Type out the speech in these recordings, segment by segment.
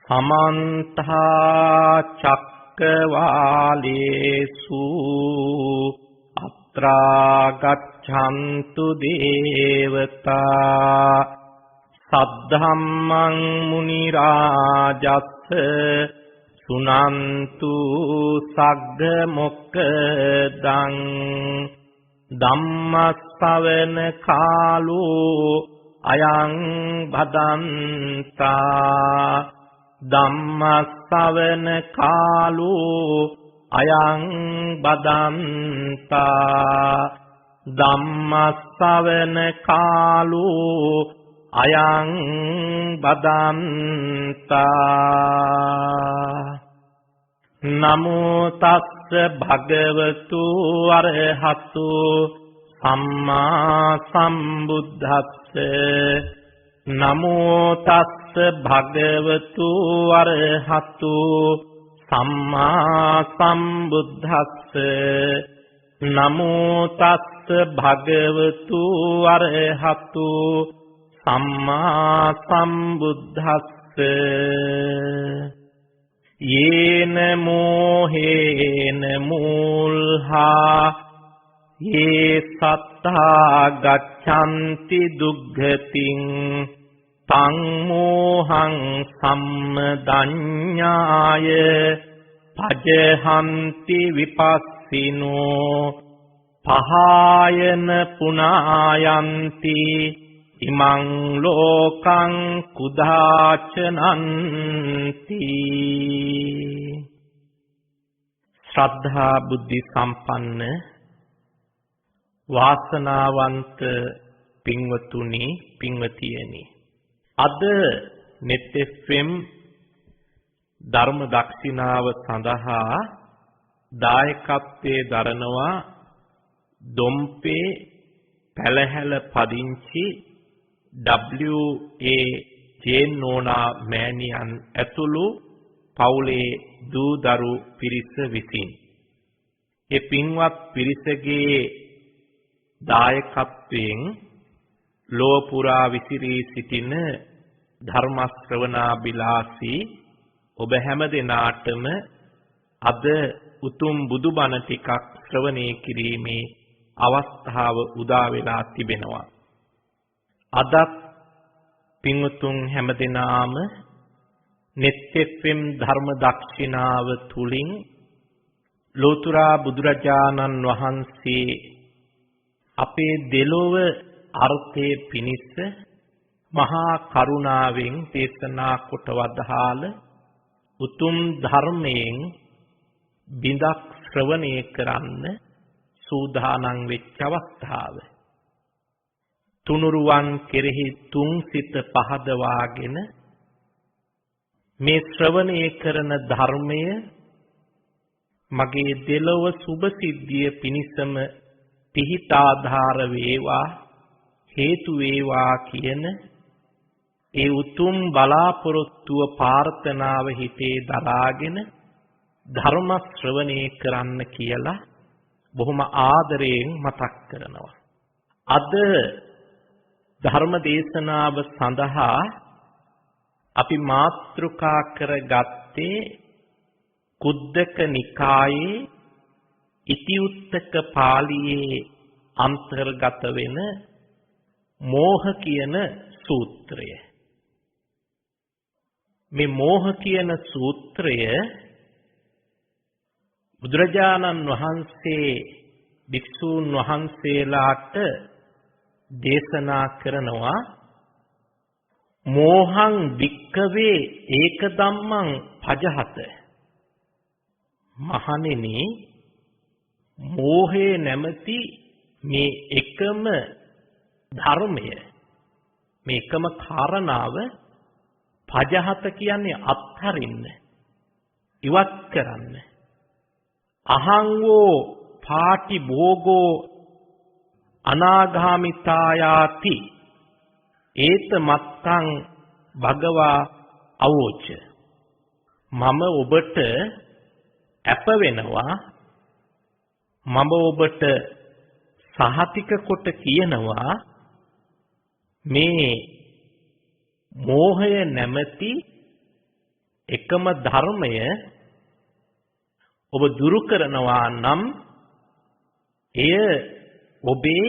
समन्त चक्रवालेषु अत्रा गच्छन्तु देवता सद्धम्मं मुनिराजस्स सुनन्तु सग्ग मोक्खदं ධම්මස්සවන කාලෝ අයං භදන්තා ධම්මස්සවන කාලෝ අයං භදන්තා ධම්මස්සවන කාලෝ අයං භදන්තා නමෝ තස්ස භගවතු අරහතු සම්මා සම්බුද්දස්ස නමෝ තස්ස භගවතු අරහතු සම්මා සම්බුද්දස්ස නමෝ තස්ස භගවතු අරහතු සම්මා සම්බුද්දස්ස යේන මෝහේන මූල්හා යේ සත්තා ගච්ඡanti දුග්ගතින් තං මෝහං සම්මදඤ්ඤාය පජහන්ති විපස්සිනෝ පහායන පුනායන්ති ඉමං ලෝකං කුදාචනන්ති ශ්‍රද්ධා බුද්ධි සම්පන්න වාසනාවන්ත පින්වතුනි පින්වතියනි අද net fm ධර්ම දක්ෂිනාව සඳහා දායකත්වයේ දරනවා දොම්පේ පැලහැල පදිංචි W.A. ජේනෝනා මෑණියන් ඇතුළු පවුලේ දූ දරු පිරිස විසින් ඒ පින්වත් පිරිසගේ දායකත්වයෙන් ලෝව පුරා විසිරී සිටින ධර්ම ශ්‍රවණාබිලාසී ඔබ හැම දිනාටම අද උතුම් බුදුබණ ටිකක් ශ්‍රවණය කිරීමේ අවස්ථාව උදා වෙලා තිබෙනවා. අදත් පින්වතුන් හැමදෙනාම net fm ධර්ම දක්ෂිනාව තුලින් ලෝතුරා බුදුරජාණන් වහන්සේ අපේ දෙලොව අර්ථයේ පිණිස මහා කරුණාවෙන් දේශනා කොට වදාළ උතුම් ධර්මයෙන් බිඳක් ශ්‍රවණය කරන්න සූදානම් වෙච්ච අවස්ථාව. තුනුරුවන් කෙරෙහි තුන් සිත පහදවාගෙන මේ ශ්‍රවණය කරන ධර්මය මගේ දෙලොව සුභ සිද්ධිය පිණිසම පිහිටාධාර වේවා හේතු වේවා කියන ඒ උතුම් බලාපොරොත්තුව ප්‍රාර්ථනාව හිතේ දරාගෙන ධර්ම ශ්‍රවණය කරන්න කියලා බොහොම ආදරයෙන් මතක් කරනවා. අද ධර්ම දේශනාව සඳහා අපි මාතෘකා කරගත්තේ කුද්දක නිකායේ ඉතිඋත්තක පාළියේ අන්තර්ගත වෙන මෝහ කියන සූත්‍රය. මේ මෝහ කියන සූත්‍රය බුදුරජාණන් වහන්සේ භික්ෂූන් වහන්සේලාට දේශනා කරනවා මෝහං වික්කවේ ඒක ධම්මං පජහත. මහණෙනි මෝහේ නැමැති මේ එකම ධර්මය මේ එකම කාරණාව පජහත කියන්නේ අත්හරින්න ඉවත් කරන්න. අහංවෝ පාටි භෝගෝ අනාගාමිතායාති ඒත මත්තං භගවා අවෝච. මම ඔබට අප වෙනවා මම ඔබට සහතික කොට කියනවා මේ මෝහය නැමැති එකම ධර්මය ඔබ දුරු කරනවා නම් එය ඔබේ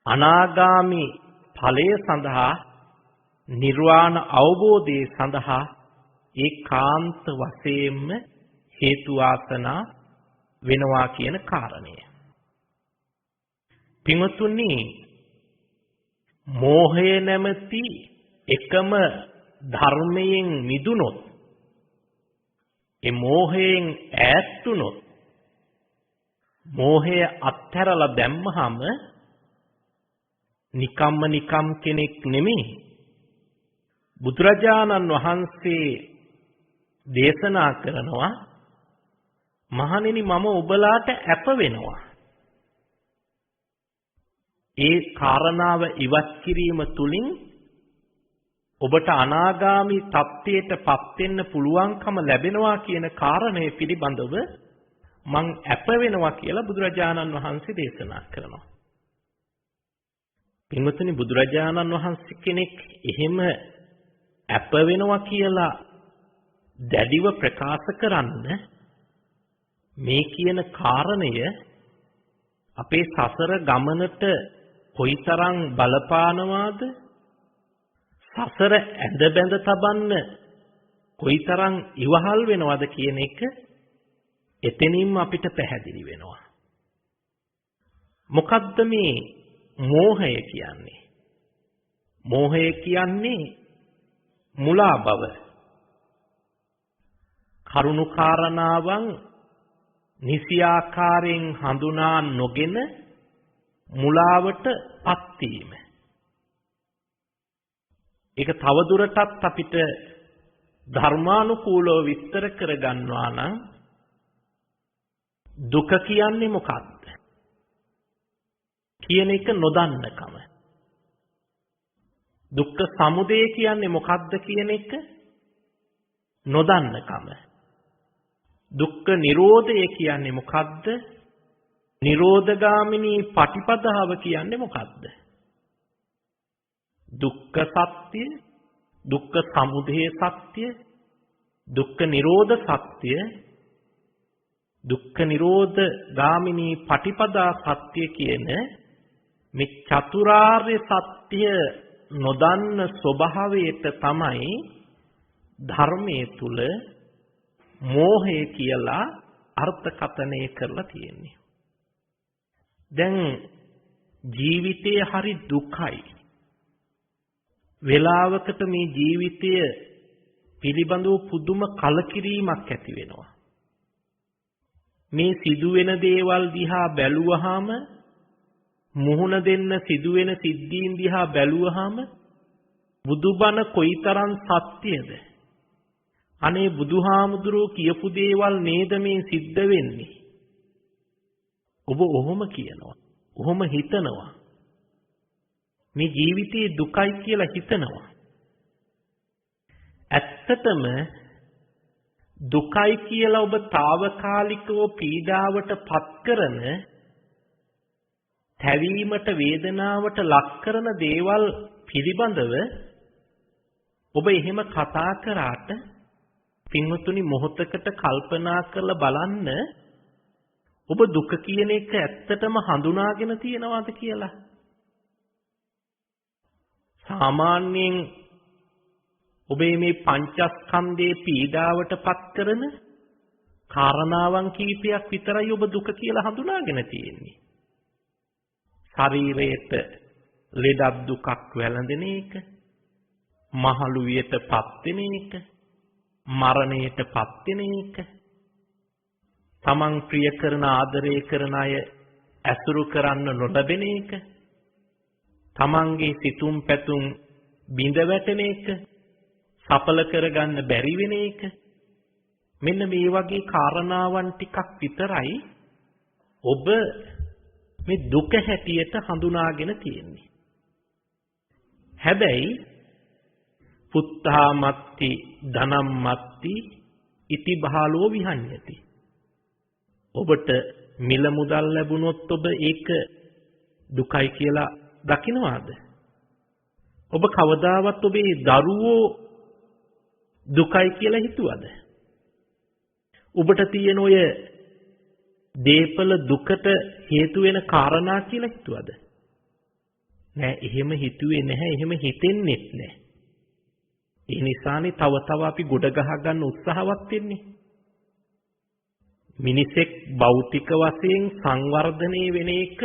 අනාගාමි ඵලය සඳහා නිර්වාණ අවබෝධය සඳහා ඒකාන්ත වශයෙන්ම හේතු වාසනා වෙනවා කියන කාරණය. පින්වත්නි, මෝහය නැමැති එකම ධර්මයෙන් මිදුනොත්, ඒ මෝහයෙන් ඈත් වුනොත්, මෝහය අත්හැරලා දැම්මහම නිකම් කෙනෙක් නෙමෙයි. බුදුරජාණන් වහන්සේ දේශනා කරනවා, මහණෙනි මම ඔබලාට අප වෙනවා. ඒ කාරණාව ඉවත් කිරීම තුලින් ඔබට අනාගාමි තත්ත්වයටපත් වෙන්න පුළුවන්කම ලැබෙනවා කියන කාරණය පිළිබඳව මං අප වෙනවා කියලා බුදුරජාණන් වහන්සේ දේශනා කරනවා. පින්වත්නි, බුදුරජාණන් වහන්සේ කෙනෙක් එහෙම අප වෙනවා කියලා දැඩිව ප්‍රකාශ කරන්න මේ කියන කාරණය අපේ සසර ගමනට කොයිතරම් බලපානවාද, සසර ඇඳ බැඳ තබන්න කොයිතරම් ඉවහල් වෙනවද කියන එක එතනින්ම අපිට පැහැදිලි වෙනවා. මොකද්ද මේ මෝහය කියන්නේ? මෝහය කියන්නේ මුලා බව. කරුණු කාරණාවන් නිසි ආකාරයෙන් හඳුනා නොගෙන මුලාවට පත් වීම. ඒක තවදුරටත් අපිට ධර්මානුකූලව විස්තර කරගන්නවා නම් දුක කියන්නේ මොකක්ද කියන එක නොදන්නකම. දුක්ඛ සමුදය කියන්නේ මොකක්ද කියන එක නොදන්නකම. දුක්ඛ නිරෝධය කියන්නේ මොකක්ද? නිරෝධගාමිනී පටිපදාව කියන්නේ මොකක්ද? දුක්ඛ සත්‍ය, දුක්ඛ සමුදය සත්‍ය, දුක්ඛ නිරෝධ සත්‍ය, දුක්ඛ නිරෝධ ගාමිනී පටිපදා සත්‍ය කියන මේ චතුරාර්ය සත්‍ය නොදන්න ස්වභාවයට තමයි ධර්මයේ තුල මෝහය කියලා අර්ථකථනය කරලා තියෙන්නේ. දැන් ජීවිතයේ හරි දුකයි. වේලාවකට මේ ජීවිතය පිළිබඳව පුදුම කලකිරීමක් ඇති වෙනවා. මේ සිදුවෙන දේවල් දිහා බැලුවහම, මුහුණ දෙන්න සිදුවෙන සිද්ධීන් දිහා බැලුවහම බුදුබණ කොයිතරම් සත්‍යද? අනේ බුදුහාමුදුරුවෝ කියපු දේවල් නේද මේ සිද්ධ වෙන්නේ? ඔබ ඔහොම කියනවා, ඔහොම හිතනවා. මේ ජීවිතයේ දුකයි කියලා හිතනවා. ඇත්තටම දුකයි කියලා ඔබ తాවකාලිකව පීඩාවට පත් කරන, තැවීමට වේදනාවට ලක් කරන දේවල් පිළිබඳව ඔබ එහෙම කතා කරාට පින්වතුනි, මොහොතකට කල්පනා කරලා බලන්න ඔබ දුක කියන එක ඇත්තටම හඳුනාගෙන තියෙනවද කියලා. සාමාන්‍යයෙන් ඔබේ මේ පංචස්කන්ධයේ පීඩාවට පත් කරන කාරණාවන් කීපයක් විතරයි ඔබ දුක කියලා හඳුනාගෙන තියෙන්නේ. ශරීරයට ලෙඩක් දුකක් වැළඳෙන එක, මහලු වියටපත් වෙන එක, මරණයටපත් වෙන එක, තමන් ප්‍රිය කරන ආදරය කරන අය ඇසුරු කරන්න නොලැබෙන එක, තමන්ගේ සිතුම් පැතුම් බිඳ වැටෙන එක, සඵල කරගන්න බැරි වෙන එක, මෙන්න මේ වගේ කාරණාවන් ටිකක් විතරයි ඔබ මේ දුක හැටියට හඳුනාගෙන තියෙන්නේ. හැබැයි පුත්තාමත්ති ධනම්මත්ති ඉති බහලෝ විහඤ්ඤති. ඔබට මිල මුදල් ලැබුණොත් ඔබ ඒක දුකයි කියලා දකින්නවාද? ඔබ කවදාවත් ඔබේ දරුවෝ දුකයි කියලා හිතුවද? ඔබට තියෙන ඔය දේපල දුකට හේතු වෙන කාරණා කියලා හිතුවද? නෑ, එහෙම හිතුවේ නැහැ, එහෙම හිතෙන්නෙත් නෑ. ඒ නිසානේ තව තව අපි ගොඩ ගහ ගන්න උත්සාහවත් වෙන්නේ. මිනිසෙක් භෞතික වශයෙන් සංවර්ධනය වෙන එක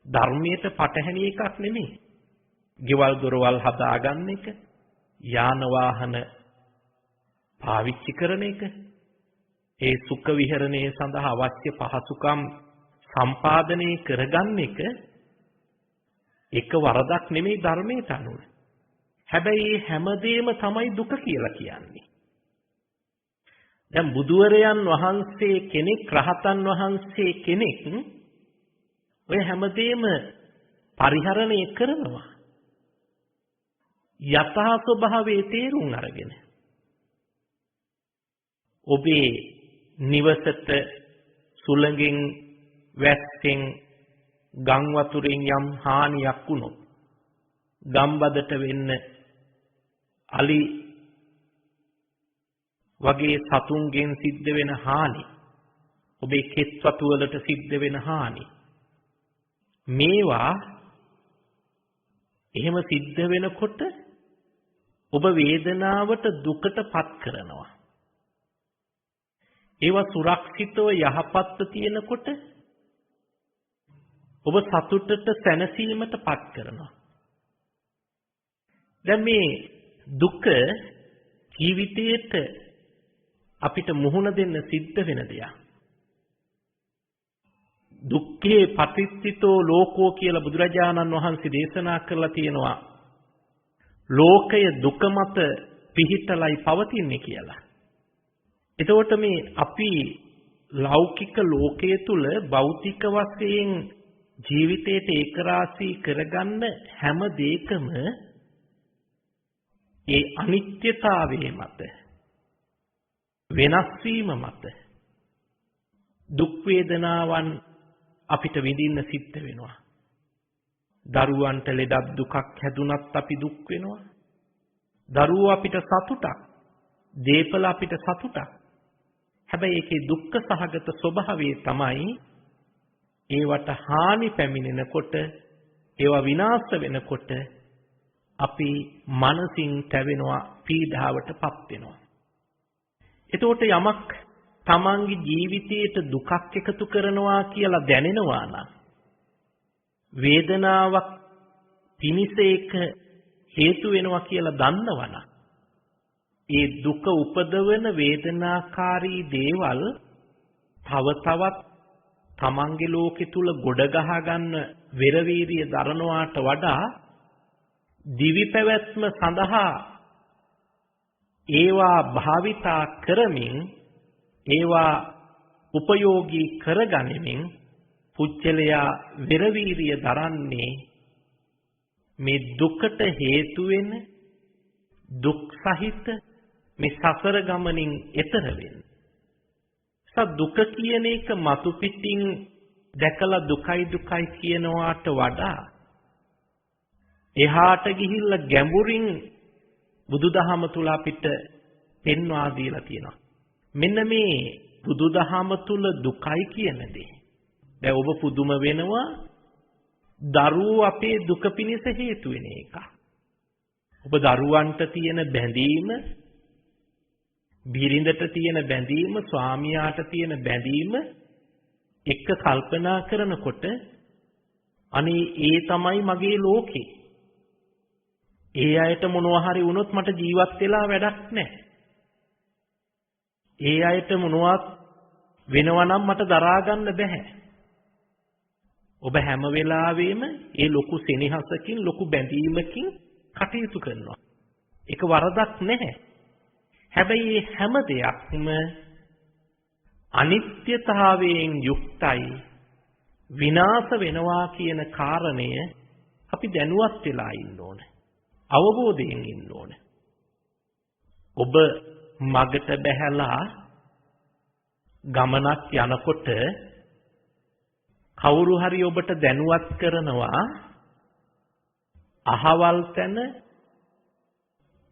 ධර්මයට පටහැනි එකක් නෙමෙයි. ගෙවල් දොරවල් හදාගන්න එක, යාන වාහන පාවිච්චි කරන එක, ඒ සුඛ විහරණය සඳහා අවශ්‍ය පහසුකම් සම්පාදනය කරගන්න එක වරදක් නෙමෙයි ධර්මයට අනුව. හැබැයි මේ හැමදේම තමයි දුක කියලා කියන්නේ. දැන් බුදුවරයන් වහන්සේ කෙනෙක්, රහතන් වහන්සේ කෙනෙක් ඔය හැමදේම පරිහරණය කරනවා. යථා ස්වභාවයේ තේරුම් අරගෙන. ඔබේ නිවසට සුළඟින්, වැස්සෙන්, ගම් වතුරෙන් යම් හානියක් වුණොත්, ගම්බදට වෙන්න අලි වගේ සතුන්ගෙන් සිද්ධ වෙන හානි, ඔබේ කෙස් වතු වලට සිද්ධ වෙන හානි, මේවා එහෙම සිද්ධ වෙනකොට ඔබ වේදනාවට, දුකට පත් කරනවා. ඒවා සුරක්ෂිතව යහපත්ව තියෙනකොට ඔබ සතුටට, සැනසීමට පත් කරනවා. දැන් මේ දුක ජීවිතයේට අපිට මුහුණ දෙන්න සිද්ධ වෙන දෙයක්. දුක්ඛේ පටිච්චිතෝ ලෝකෝ කියලා බුදුරජාණන් වහන්සේ දේශනා කරලා තියෙනවා. ලෝකය දුක මත පිහිටලයි පවතින්නේ කියලා. එතකොට මේ අපි ලෞකික ලෝකයේ තුල භෞතික වශයෙන් ජීවිතයට ඒකරාශී කරගන්න හැම දෙයකම ඒ අනිත්‍යතාවයේ මත, වෙනස් වීම මත දුක් වේදනාවන් අපිට විඳින්න සිද්ධ වෙනවා. දරුවන්ට ලෙඩක් දුකක් හැදුනත් අපි දුක් වෙනවා. දරුවෝ අපිට සතුටක්, දේපල අපිට සතුටක්. හැබැයි ඒකේ දුක්ඛ සහගත ස්වභාවය තමයි ඒවට හානි පැමිණෙනකොට, ඒවා විනාශ වෙනකොට අපි මනසින් තැවෙනවා, පීඩාවටපත් වෙනවා. එතකොට යමක් තමන්ගේ ජීවිතයට දුකක් එකතු කරනවා කියලා දැනෙනවා නම්, වේදනාවක් පිනිස එක හේතු වෙනවා කියලා දන්නවනම්, ඒ දුක උපදවන වේදනාකාරී දේවල් තව තවත් තමන්ගේ ලෝකෙ තුල ගොඩ ගහ ගන්න වෙරවීරිය දරනවාට වඩා දිවි පැවැත්ම සඳහා ඒවා භාවිතා කරමින්, ඒවා උපයෝගී කරගනිමින් පුච්චලයා වෙරවීරිය දරන්නේ මේ දුකට හේතු වෙන, දුක් සහිත මේ සසර ගමනින් එතර වෙන්න. දුක කියන එක මතු පිටින් දැකලා දුකයි දුකයි කියනවාට වඩා එහාට ගිහිල්ලා ගැඹුරින් බුදුදහම තුල අපිට පෙන්වා දීලා තියෙනවා. මෙන්න මේ බුදුදහම තුල දුකයි කියන දේ. දැන් ඔබ පුදුම වෙනවා, දරුවෝ අපේ දුක පිණිස හේතු වෙන එක. ඔබ දරුවන්ට තියෙන බැඳීම, බිරිඳට තියෙන බැඳීම, ස්වාමියාට තියෙන බැඳීම එක්ක කල්පනා කරනකොට අනේ ඒ තමයි මගේ ලෝකේ. ඒ අයට මොනවා හරි වුණොත් මට ජීවත් වෙලා වැඩක් නැහැ. ඒ අයට මොනවත් වෙනවා නම් මට දරා ගන්න බෑ. ඔබ හැම වෙලාවෙම ඒ ලොකු සෙනෙහසකින්, ලොකු බැඳීමකින් කටයුතු කරනවා. ඒක වරදක් නැහැ. හැබැයි මේ හැම දෙයක්ම අනිත්‍යතාවයෙන් යුක්තයි, විනාශ වෙනවා කියන කාරණය අපි දැනුවත් වෙලා ඉන්න ඕනේ. අවබෝධයෙන් ඉන්න ඕනේ. ඔබ මගට බැහැලා ගමනක් යනකොට කවුරු හරි ඔබට දැනුවත් කරනවා, අහවල් තැන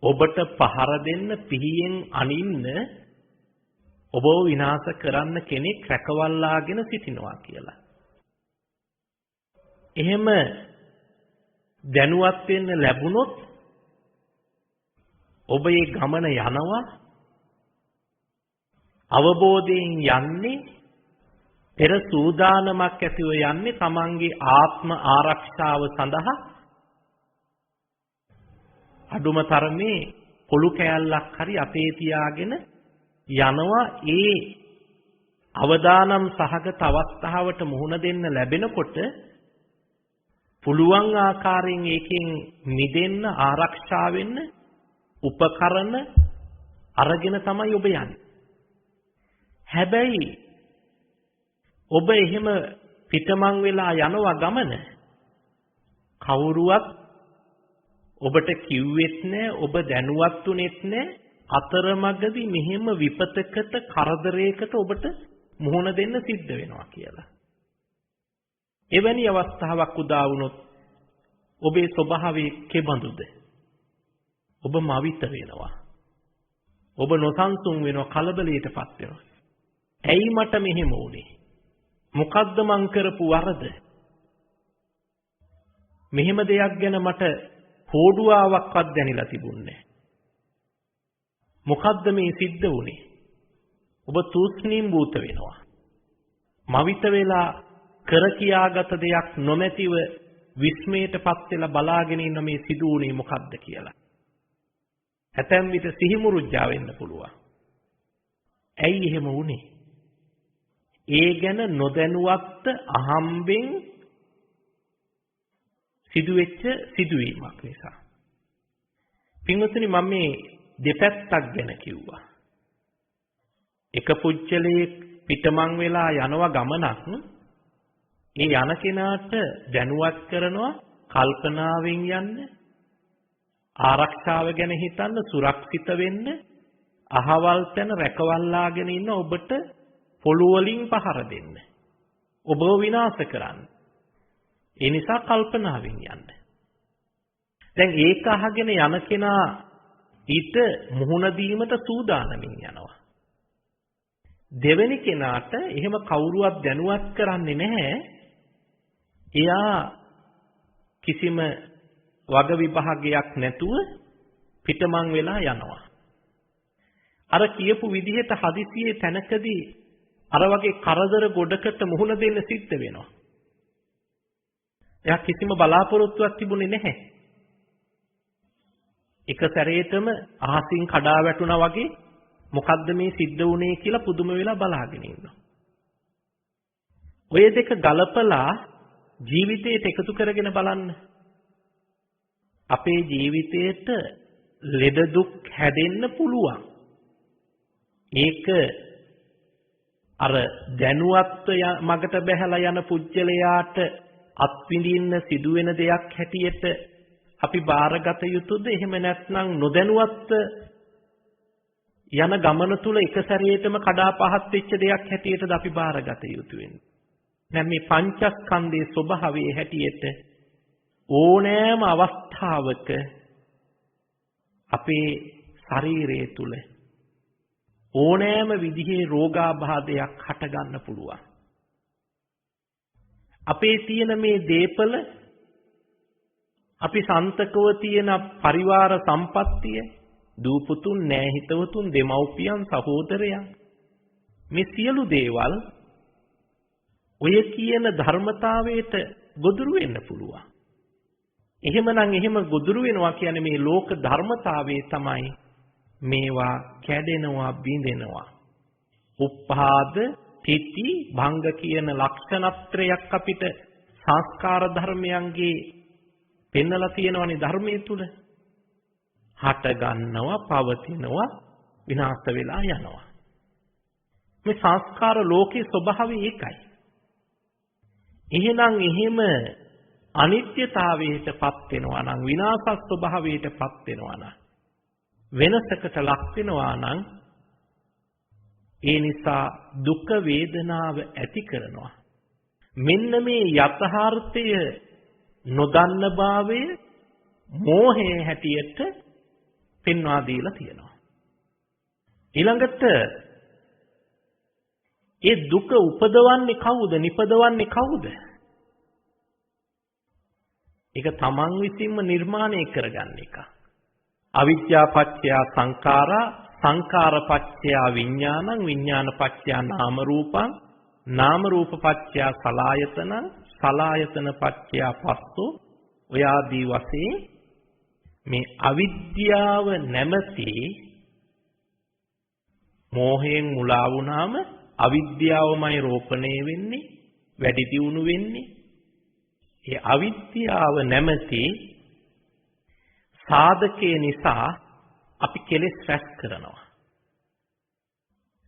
ඔබට පහර දෙන්න පිහියෙන් අනින්න ඔබව විනාශ කරන්න කෙනෙක් රැකවල්ලාගෙන සිටිනවා කියලා. එහෙම දැනුවත් වෙන්න ලැබුණොත් ඔබ මේ ගමන යනවා අවබෝධයෙන් යන්නේ පෙර සූදානමක් ඇතිව යන්නේ තමන්ගේ ආත්ම ආරක්ෂාව සඳහා අඩුම තරමේ පොළු කෑල්ලක් හරි අතේ තියාගෙන යනවා ඒ අවදානම් සහගත අවස්ථාවට මුහුණ දෙන්න ලැබෙනකොට පුළුවන් ආකාරයෙන් ඒකෙන් මිදෙන්න ආරක්ෂා වෙන්න උපකරණ අරගෙන තමයි ඔබ යන්නේ. හැබැයි ඔබ එහෙම පිටමං වෙලා යනවා ගමන කවුරුවත් ඔබට කිව්වෙත් නැහැ ඔබ දැනුවත් උනේත් නැහැ අතරමඟදී මෙහෙම විපතකට කරදරයකට ඔබට මුහුණ දෙන්න සිද්ධ වෙනවා කියලා. එවැනි අවස්ථාවක් උදා වුණොත් ඔබේ ස්වභාවය කෙබඳුද? ඔබ මවිත වෙනවා. ඔබ නොසන්සුන් වෙනවා, කලබලයටපත් වෙනවා. ඇයි මට මෙහෙම වුනේ? මොකද්ද මං කරපු වරද? මෙහෙම දෙයක් ගැන මට හෝඩුවාවක්වත් දැනෙලා තිබුණේ නැහැ. මොකද්ද මේ සිද්ධ වුනේ? ඔබ තුෂ්ණීම් භූත වෙනවා. මවිත වෙලා කර කියාගත දෙයක් නොමැතිව විස්මයටපත් වෙලා බලාගෙන ඉන්න මේ සිදු වුනේ මොකද්ද කියලා. ඇතැම් විට සිහිමුරුජ්ජා වෙන්න පුළුවන්. ඇයි එහෙම වුනේ? ඒ ගැන නොදැනුවත් අහම්බෙන් සිදුවෙච්ච සිදුවීමක් නිසා. පින්වත්නි මම මේ දෙපැත්තක් ගැන කිව්වා. එක පුජ්‍යලයේ පිටමං වෙලා යනවා ගමනක් ඒ යන කෙනාට දැනුවත් කරනවා කල්පනාවෙන් යන්න, ආරක්ෂාව ගැන හිතන්න, සුරක්ෂිත වෙන්න, අහවල් තැන රැකවල්ලාගෙන ඉන්න ඔබට පොළොව වලින් පහර දෙන්න. ඔබව විනාශ කරන්න. ඒ නිසා කල්පනාවෙන් යන්න. දැන් ඒක අහගෙන යන කෙනා ඊට මුහුණ දීමට සූදානමින් යනවා. දෙවෙනි කෙනාට එහෙම කවුරුවත් දැනුවත් කරන්නේ නැහැ. එයා කිසිම වග විභාගයක් නැතුව පිටමං වෙලා යනවා. අර කියපු විදිහට හදිසියේ තැනකදී අර වගේ කරදර ගොඩකට මුහුණ දෙන්න සිද්ධ වෙනවා. එයා කිසිම බලාපොරොත්තුවක් තිබුණේ නැහැ. එක සැරේටම අහසින් කඩා වැටුණා වගේ මොකද්ද මේ සිද්ධ වුනේ කියලා පුදුම වෙලා බලාගෙන ඉන්නවා. ඔය දෙක ගලපලා ජීවිතයට එකතු කරගෙන බලන්න. අපේ ජීවිතයට ලෙඩ දුක් හැදෙන්න පුළුවන්. ඒක අර දැනුවත්ව මගට බැහැලා යන පුජ්‍යලයාට අත්විඳින්න සිදුවෙන දෙයක් හැටියට අපි බාරගත යුතුද? එහෙම නැත්නම් නොදැනුවත්ව යන ගමන තුල එක සැරේටම කඩා පහත් වෙච්ච දෙයක් හැටියටද අපි බාරගත යුතු වෙන්නේ? දැන් මේ පංචස්කන්ධයේ ස්වභාවයේ හැටියට ඕනෑම අවස්ථාවක අපේ ශරීරය තුල ඕනෑම විදිහේ රෝගාබාධයක් හට ගන්න පුළුවන්. අපේ තියෙන මේ දේපල, අපි සන්තකව තියෙන පරිවාර සම්පත්තිය, දූපුතුන්, නෑහිතවතුන්, දෙමව්පියන්, සහෝදරයන්, මේ සියලු දේවල් ඔය කියන ධර්මතාවයට ගොදුරු වෙන්න පුළුවන්. එහෙමනම් එහෙම ගොදුරු වෙනවා කියන්නේ මේ ලෝක ධර්මතාවයේ තමයි මේවා කැඩෙනවා, බිඳෙනවා. උප්පාද, තිති, භංග කියන ලක්ෂණත්‍රයක් අපිට සංස්කාර ධර්මයන්ගේ පෙන්නලා තියෙනවනේ ධර්මයේ තුල. හට ගන්නවා, පවතිනවා, විනාශ වෙලා යනවා. මේ සංස්කාර ලෝකේ ස්වභාවය ඒකයි. එහෙනම් එහෙම අනිත්‍යතාවයටපත් වෙනවා නම්, විනාශ ස්වභාවයටපත් වෙනවා නම්, වෙනසකට ලක් වෙනවා නම්, ඒ නිසා දුක වේදනාව ඇති කරනවා. මෙන්න මේ යථාර්ථය නොදන්න භාවය මෝහයේ හැටියට පෙන්වා දීලා තියෙනවා. ඊළඟට ඒ දුක උපදවන්නේ කවුද? නිපදවන්නේ කවුද? ඒක තමන් විසින්ම නිර්මාණය කරගන්න එක. අවිද්‍යා පත්‍ය සංඛාරා, සංඛාර පත්‍ය විඥානං, විඥාන පත්‍ය නාම රූපං, නාම රූප පත්‍ය සලආයතනං, සලආයතන පත්‍ය පස්සෝ. ඔය ආදී වශයෙන් මේ අවිද්‍යාව නැමැති මෝහයෙන් මුලා වුණාම අවිද්‍යාවමයි රෝපණය වෙන්නේ, වැඩි දියුණු වෙන්නේ. ඒ අවිද්‍යාව නැමැති සාධකේ නිසා අපි කෙලෙස් රැස් කරනවා.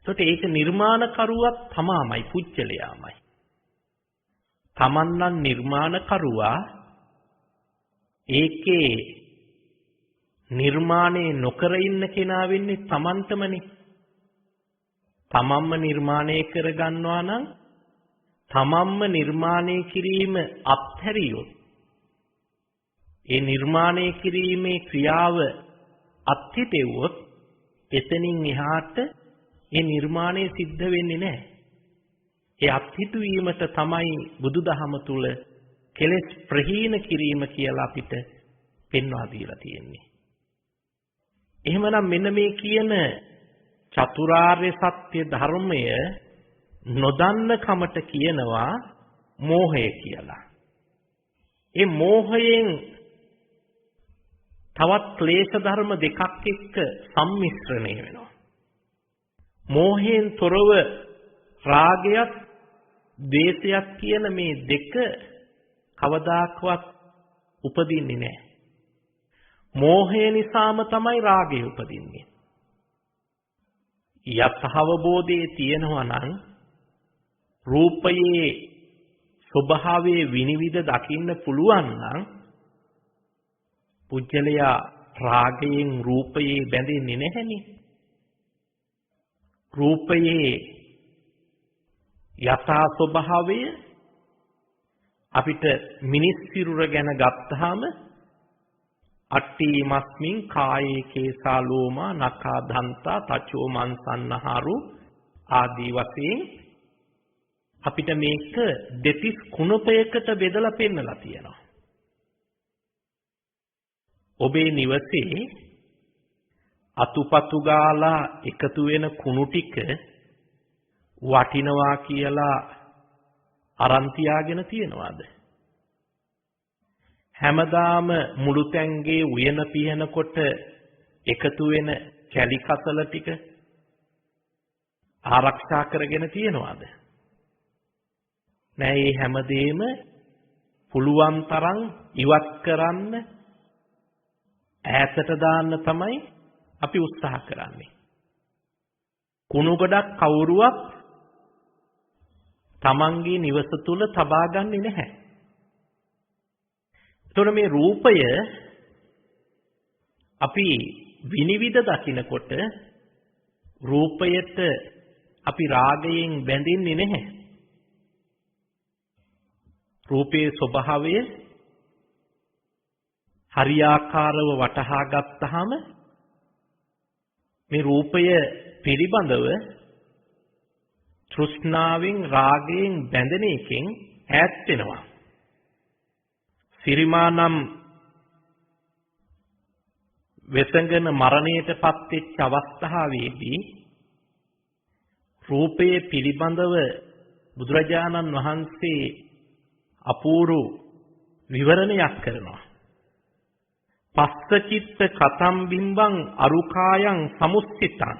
ඒකට ඒක නිර්මාණකරුවක් තමාමයි, පුජ්‍යලයාමයි. තමන්නම් නිර්මාණකරුවා ඒකේ නිර්මාණය නොකර ඉන්න කෙනා වෙන්නේ තමන්ටමනේ. තමන්ම නිර්මාණය කරගන්නවා නම් තමන්ම නිර්මාණය කිරීම අත්හැරියොත් ඒ නිර්මාණය කිරීමේ ක්‍රියාව අත්හිටෙව්වොත් එතනින් එහාට ඒ නිර්මාණය සිද්ධ වෙන්නේ නැහැ. ඒ අත්හිටුවීමට තමයි බුදුදහම තුල කෙලෙස් ප්‍රහීන කිරීම කියලා අපිට පෙන්වා දීලා තියෙන්නේ. එහෙමනම් මෙන්න මේ කියන චතුරාර්ය සත්‍ය ධර්මය නොදන්න කමට කියනවා මෝහය කියලා. ඒ මෝහයෙන් තවත් ක්ලේශ ධර්ම දෙකක් එක්ක සම්මිශ්‍රණය වෙනවා. මෝහයෙන් තොරව රාගයත් ද්වේෂයත් කියන මේ දෙක කවදාකවත් උපදින්නේ නැහැ. මෝහය නිසාම තමයි රාගය උපදින්නේ. යථාවබෝධයේ තියෙනවා නම් රූපයේ ස්වභාවයේ විනිවිද දකින්න පුළුවන් නම් පුජ්‍යලයා රාගයෙන් රූපයේ බැඳෙන්නේ නැහැනේ. රූපයේ යථා ස්වභාවය අපිට මිනිස් සිරුර ගැන ගත්තාම අට්ටි මස්මින් කායේ කේසා ලෝමා නඛා දන්තා තචෝ මන්සන්නහරු ආදී වශයෙන් අපිට මේක දෙතිස් කුණපයකට බෙදලා පෙන්නලා තියෙනවා. ඔබේ නිවසේ අතුපතු ගාලා එකතු වෙන කුණු ටික වටිනවා කියලා අරන් තියාගෙන තියනවාද? හැමදාම මුළු තැන්ගේ උයන පිහනකොට එකතු වෙන කැලි කසල ටික ආරක්ෂා කරගෙන තියනවාද? නෑ, මේ හැමදේම පුළුවන් තරම් ඉවත් කරන්න ඈතට දාන්න තමයි අපි උත්සාහ කරන්නේ. කුණු ගොඩක් කවුරුවත් තමන්ගේ නිවස තුල තබා ගන්නේ නැහැ. එතකොට මේ රූපය අපි විනිවිද දකිනකොට රූපයට අපි රාගයෙන් බැඳෙන්නේ නැහැ. රූපයේ ස්වභාවය හරියාකාරව වටහා ගත්තාම මේ රූපය පිළිබඳව තෘෂ්ණාවෙන් රාගයෙන් බැඳෙන එකෙන් ඈත් වෙනවා. සිරිමානම් වෙසඟන මරණයටපත් වෙච්ච අවස්ථාවේදී රූපයේ පිළිබඳව බුදුරජාණන් වහන්සේ අපූර්ව විවරණයක් කරනවා. පස්සචිත්ත කතම් බිම්බං අරුකායන් සමුස්සිතං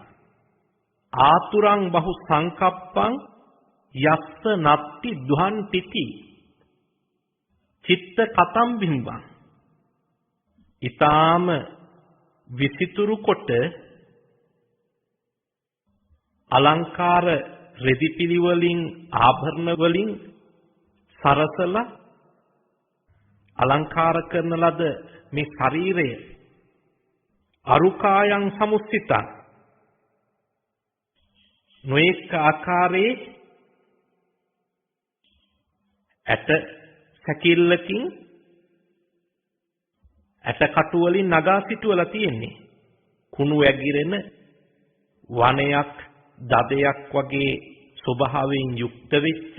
ආතුරං බහු සංකප්පං යස්ස නත්ති දුහන්තිති චිත්ත කතම් බිම්බං. ඊටාම විසිතුරු කොට අලංකාර රෙදිපිලි වලින් ආභරණ වලින් සරසලා අලංකාර කරන ලද මේ ශරීරය අරුකායන් සමුස්සිතං නොඑක ආකාරයේ ඇට සැකිල්ලකින් ඇට කටු වලින් නගා සිටුවලා තියෙන්නේ. කුණු ඇගිරෙන වනයක් දදයක් වගේ ස්වභාවයෙන් යුක්ත වෙච්ච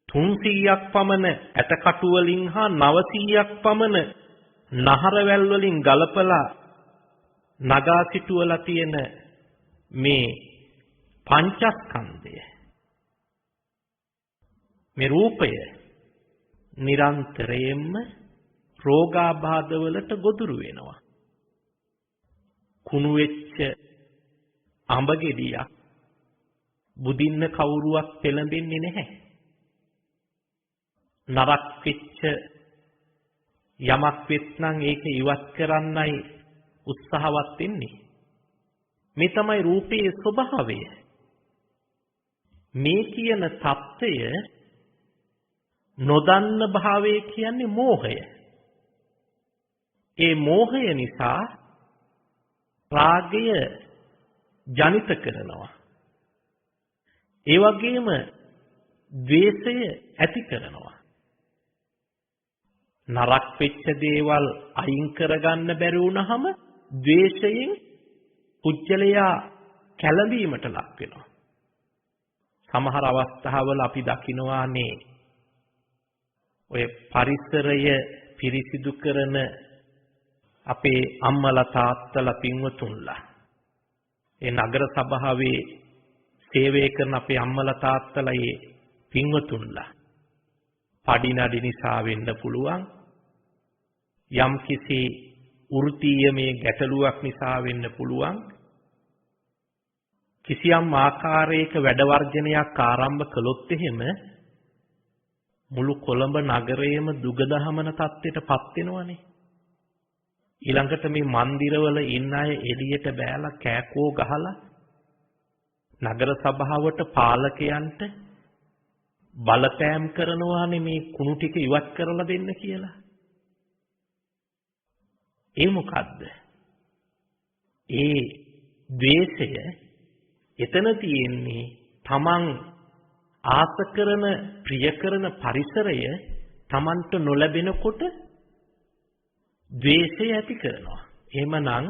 300ක් පමණ ඇටකටු වලින් හා 900ක් පමණ නහරවැල් වලින් ගලපලා නගා සිටුවලා තියෙන මේ පංචස්කන්ධය මේ රූපය නිරන්තරයෙන්ම රෝගාබාධ වලට ගොදුරු වෙනවා. කුණු වෙච්ච අඹ ගෙඩියක් බුදින්න කවුරුවක් පෙළඹෙන්නේ නැහැ. නරක් වෙච්ච යමක් වෙත්නම් ඒක ඉවත් කරන්නයි උත්සාහවත් වෙන්නේ. මේ තමයි රූපයේ ස්වභාවය. මේ කියන தত্ত্বය නොදන්න භාවය කියන්නේ මෝහය. ඒ මෝහය නිසා රාගය ජනිත කරනවා. ඒ වගේම ද්වේෂය ඇති කරනවා. නරක වෙච්ච දේවල් අයින් කරගන්න බැරි වුණාම ද්වේෂයෙන් පුජ්‍යලයා කැළඹීමට ලක් වෙනවා. සමහර අවස්ථාවල අපි දකිනවානේ ඔය පරිසරය පිරිසිදු කරන අපේ අම්මලා තාත්තලා පින්වතුන්ලා ඒ නගර සභාවේ සේවය කරන අපේ අම්මලා තාත්තලා ඒ පින්වතුන්ලා පඩිනඩි නිසා වෙන්න පුළුවන් යම් කිසි වෘත්තීයමේ ගැටලුවක් නිසා වෙන්න පුළුවන් කිසියම් ආකාරයක වැඩ වර්ජනයක් ආරම්භ කළොත් එහෙම මුළු කොළඹ නගරයේම දුගදහමන තත්ත්වයටපත් වෙනවනේ. ඊළඟට මේ මන්දිරවල ඉන්න අය එළියට බෑලා කෑකෝ ගහලා නගර සභාවට පාලකයන්ට බලපෑම් කරනවානේ මේ කුණු ටික ඉවත් කරලා දෙන්න කියලා. ඒ මොකද්ද? ඒ ද්වේෂය එතන තියෙන්නේ තමන් ආස කරන ප්‍රිය කරන පරිසරය තමන්ට නොලැබෙනකොට ද්වේෂය ඇති කරනවා. එහෙමනම්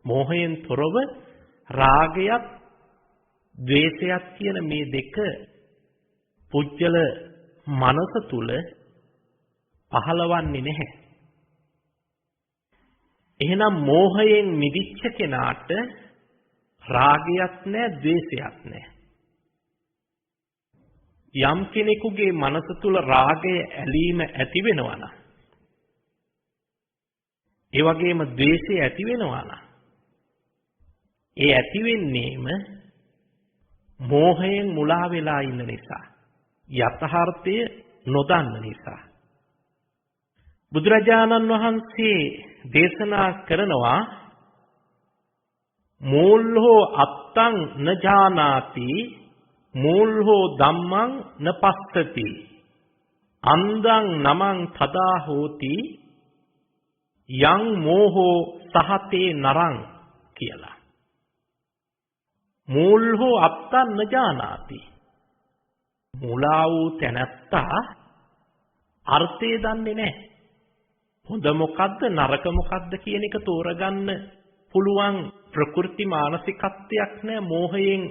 මෝහයෙන් තොරව රාගයත් ද්වේෂයත් කියන මේ දෙක පුජ්‍යල මනස තුල පහළවන්නේ නැහැ. එහෙනම් මෝහයෙන් මිදිච්ච කෙනාට රාගයක් නැහැ ද්වේෂයක් නැහැ. යම් කෙනෙකුගේ මනස තුල රාගය ඇලීම ඇති වෙනවා නම් ඒ වගේම ද්වේෂය ඇති වෙනවා නම් ඒ ඇති වෙන්නේම මෝහයෙන් මුලා වෙලා ඉන්න නිසා යථාර්ථය නොදන්න නිසා. බුදුරජාණන් වහන්සේ දේශනා කරනවා මූල්හෝ අත්තං නජානාති මූල්හෝ ධම්මං නපස්සති අන්දං නමං තදා හෝති යං මෝහෝ සහතේ නරං කියලා. මූල්හෝ අත්තං නජානාති මුලා වූ තැනැත්තා අර්ථය දන්නේ නැහැ. හොඳ මොකද්ද නරක මොකද්ද කියන එක තෝරගන්න පුළුවන් ප්‍රකෘති මානසිකත්වයක් නැහැ මෝහයෙන්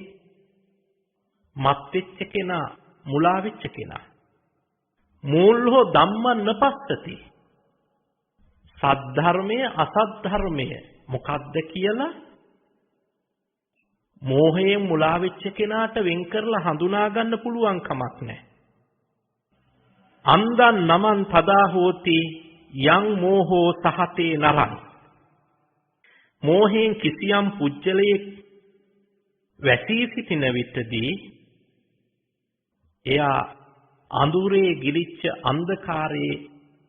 මත් වෙච්ච කෙනා මුලා වෙච්ච කෙනා. මූල්හෝ ධම්මං නපස්සති සද්ධර්මය අසද්ධර්මය මොකද්ද කියලා මෝහයෙන් මුලා වෙච්ච කෙනාට වෙන් කරලා හඳුනා ගන්න පුළුවන් කමක් නැහැ. අන්දං නමං තදා හෝති යං මෝහෝ සහතේ නරං. මෝහයෙන් කිසියම් පුජ්‍යලයක් වැසී සිටින විටදී එයා අඳුරේ ගිලිච්ච අන්ධකාරයේ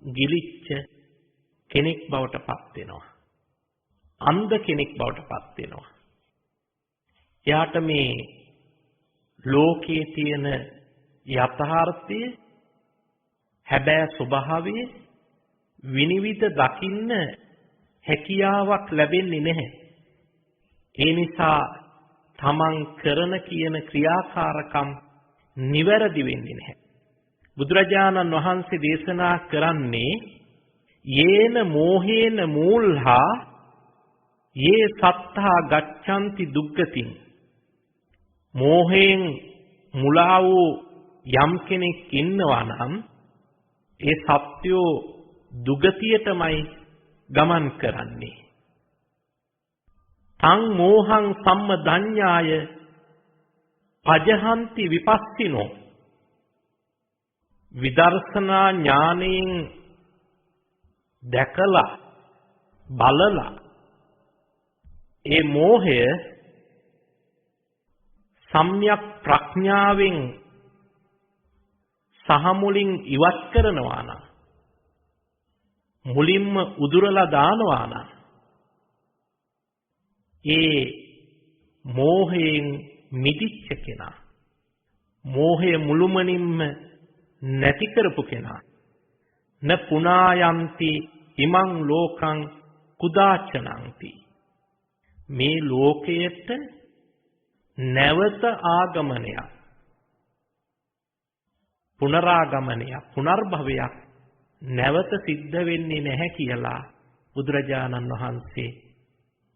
ගිලිච්ච කෙනෙක් බවට පත් වෙනවා. අන්ධ කෙනෙක් බවට පත් වෙනවා. එයාට මේ ලෝකයේ තියෙන යථාර්ථය හැබෑ ස්වභාවය විනිවිද දකින්න හැකියාවක් ලැබෙන්නේ නැහැ. ඒ නිසා තමන් කරන කියන ක්‍රියාකාරකම් නිවැරදි වෙන්නේ නැහැ. බුදුරජාණන් වහන්සේ දේශනා කරන්නේ යේන මෝහේන මූල්හා යේ සත්තා ගච්ඡanti දුක්ගතින්. මෝහයෙන් මුලා වූ යම් කෙනෙක් ඉන්නවා නම් ඒ සත්‍යෝ දුගතියටමයි ගමන් කරන්නේ. තං මෝහං සම්මදඤ්ඤාය පජහන්ති විපස්සිනෝ. විදර්ශනා ඥාණයෙන් දැකලා බලලා ඒ මෝහය සම්‍යක් ප්‍රඥාවෙන් සහ මුලින් ඉවත් කරනවා නම් මුලින්ම උදුරලා දානවා නම් ඒ මෝහයෙන් මිදිච්ච කෙනා, මෝහය මුළුමනින්ම නැති කරපු කෙනා, න පුනායන්ති ඉමං ලෝකං කුදාචනන්ති. මේ ලෝකයට නැවත ආගමනයක්, පුනරාගමනයක්, පුනර්භවයක් නැවත සිද්ධ වෙන්නේ නැහැ කියලා බුදුරජාණන් වහන්සේ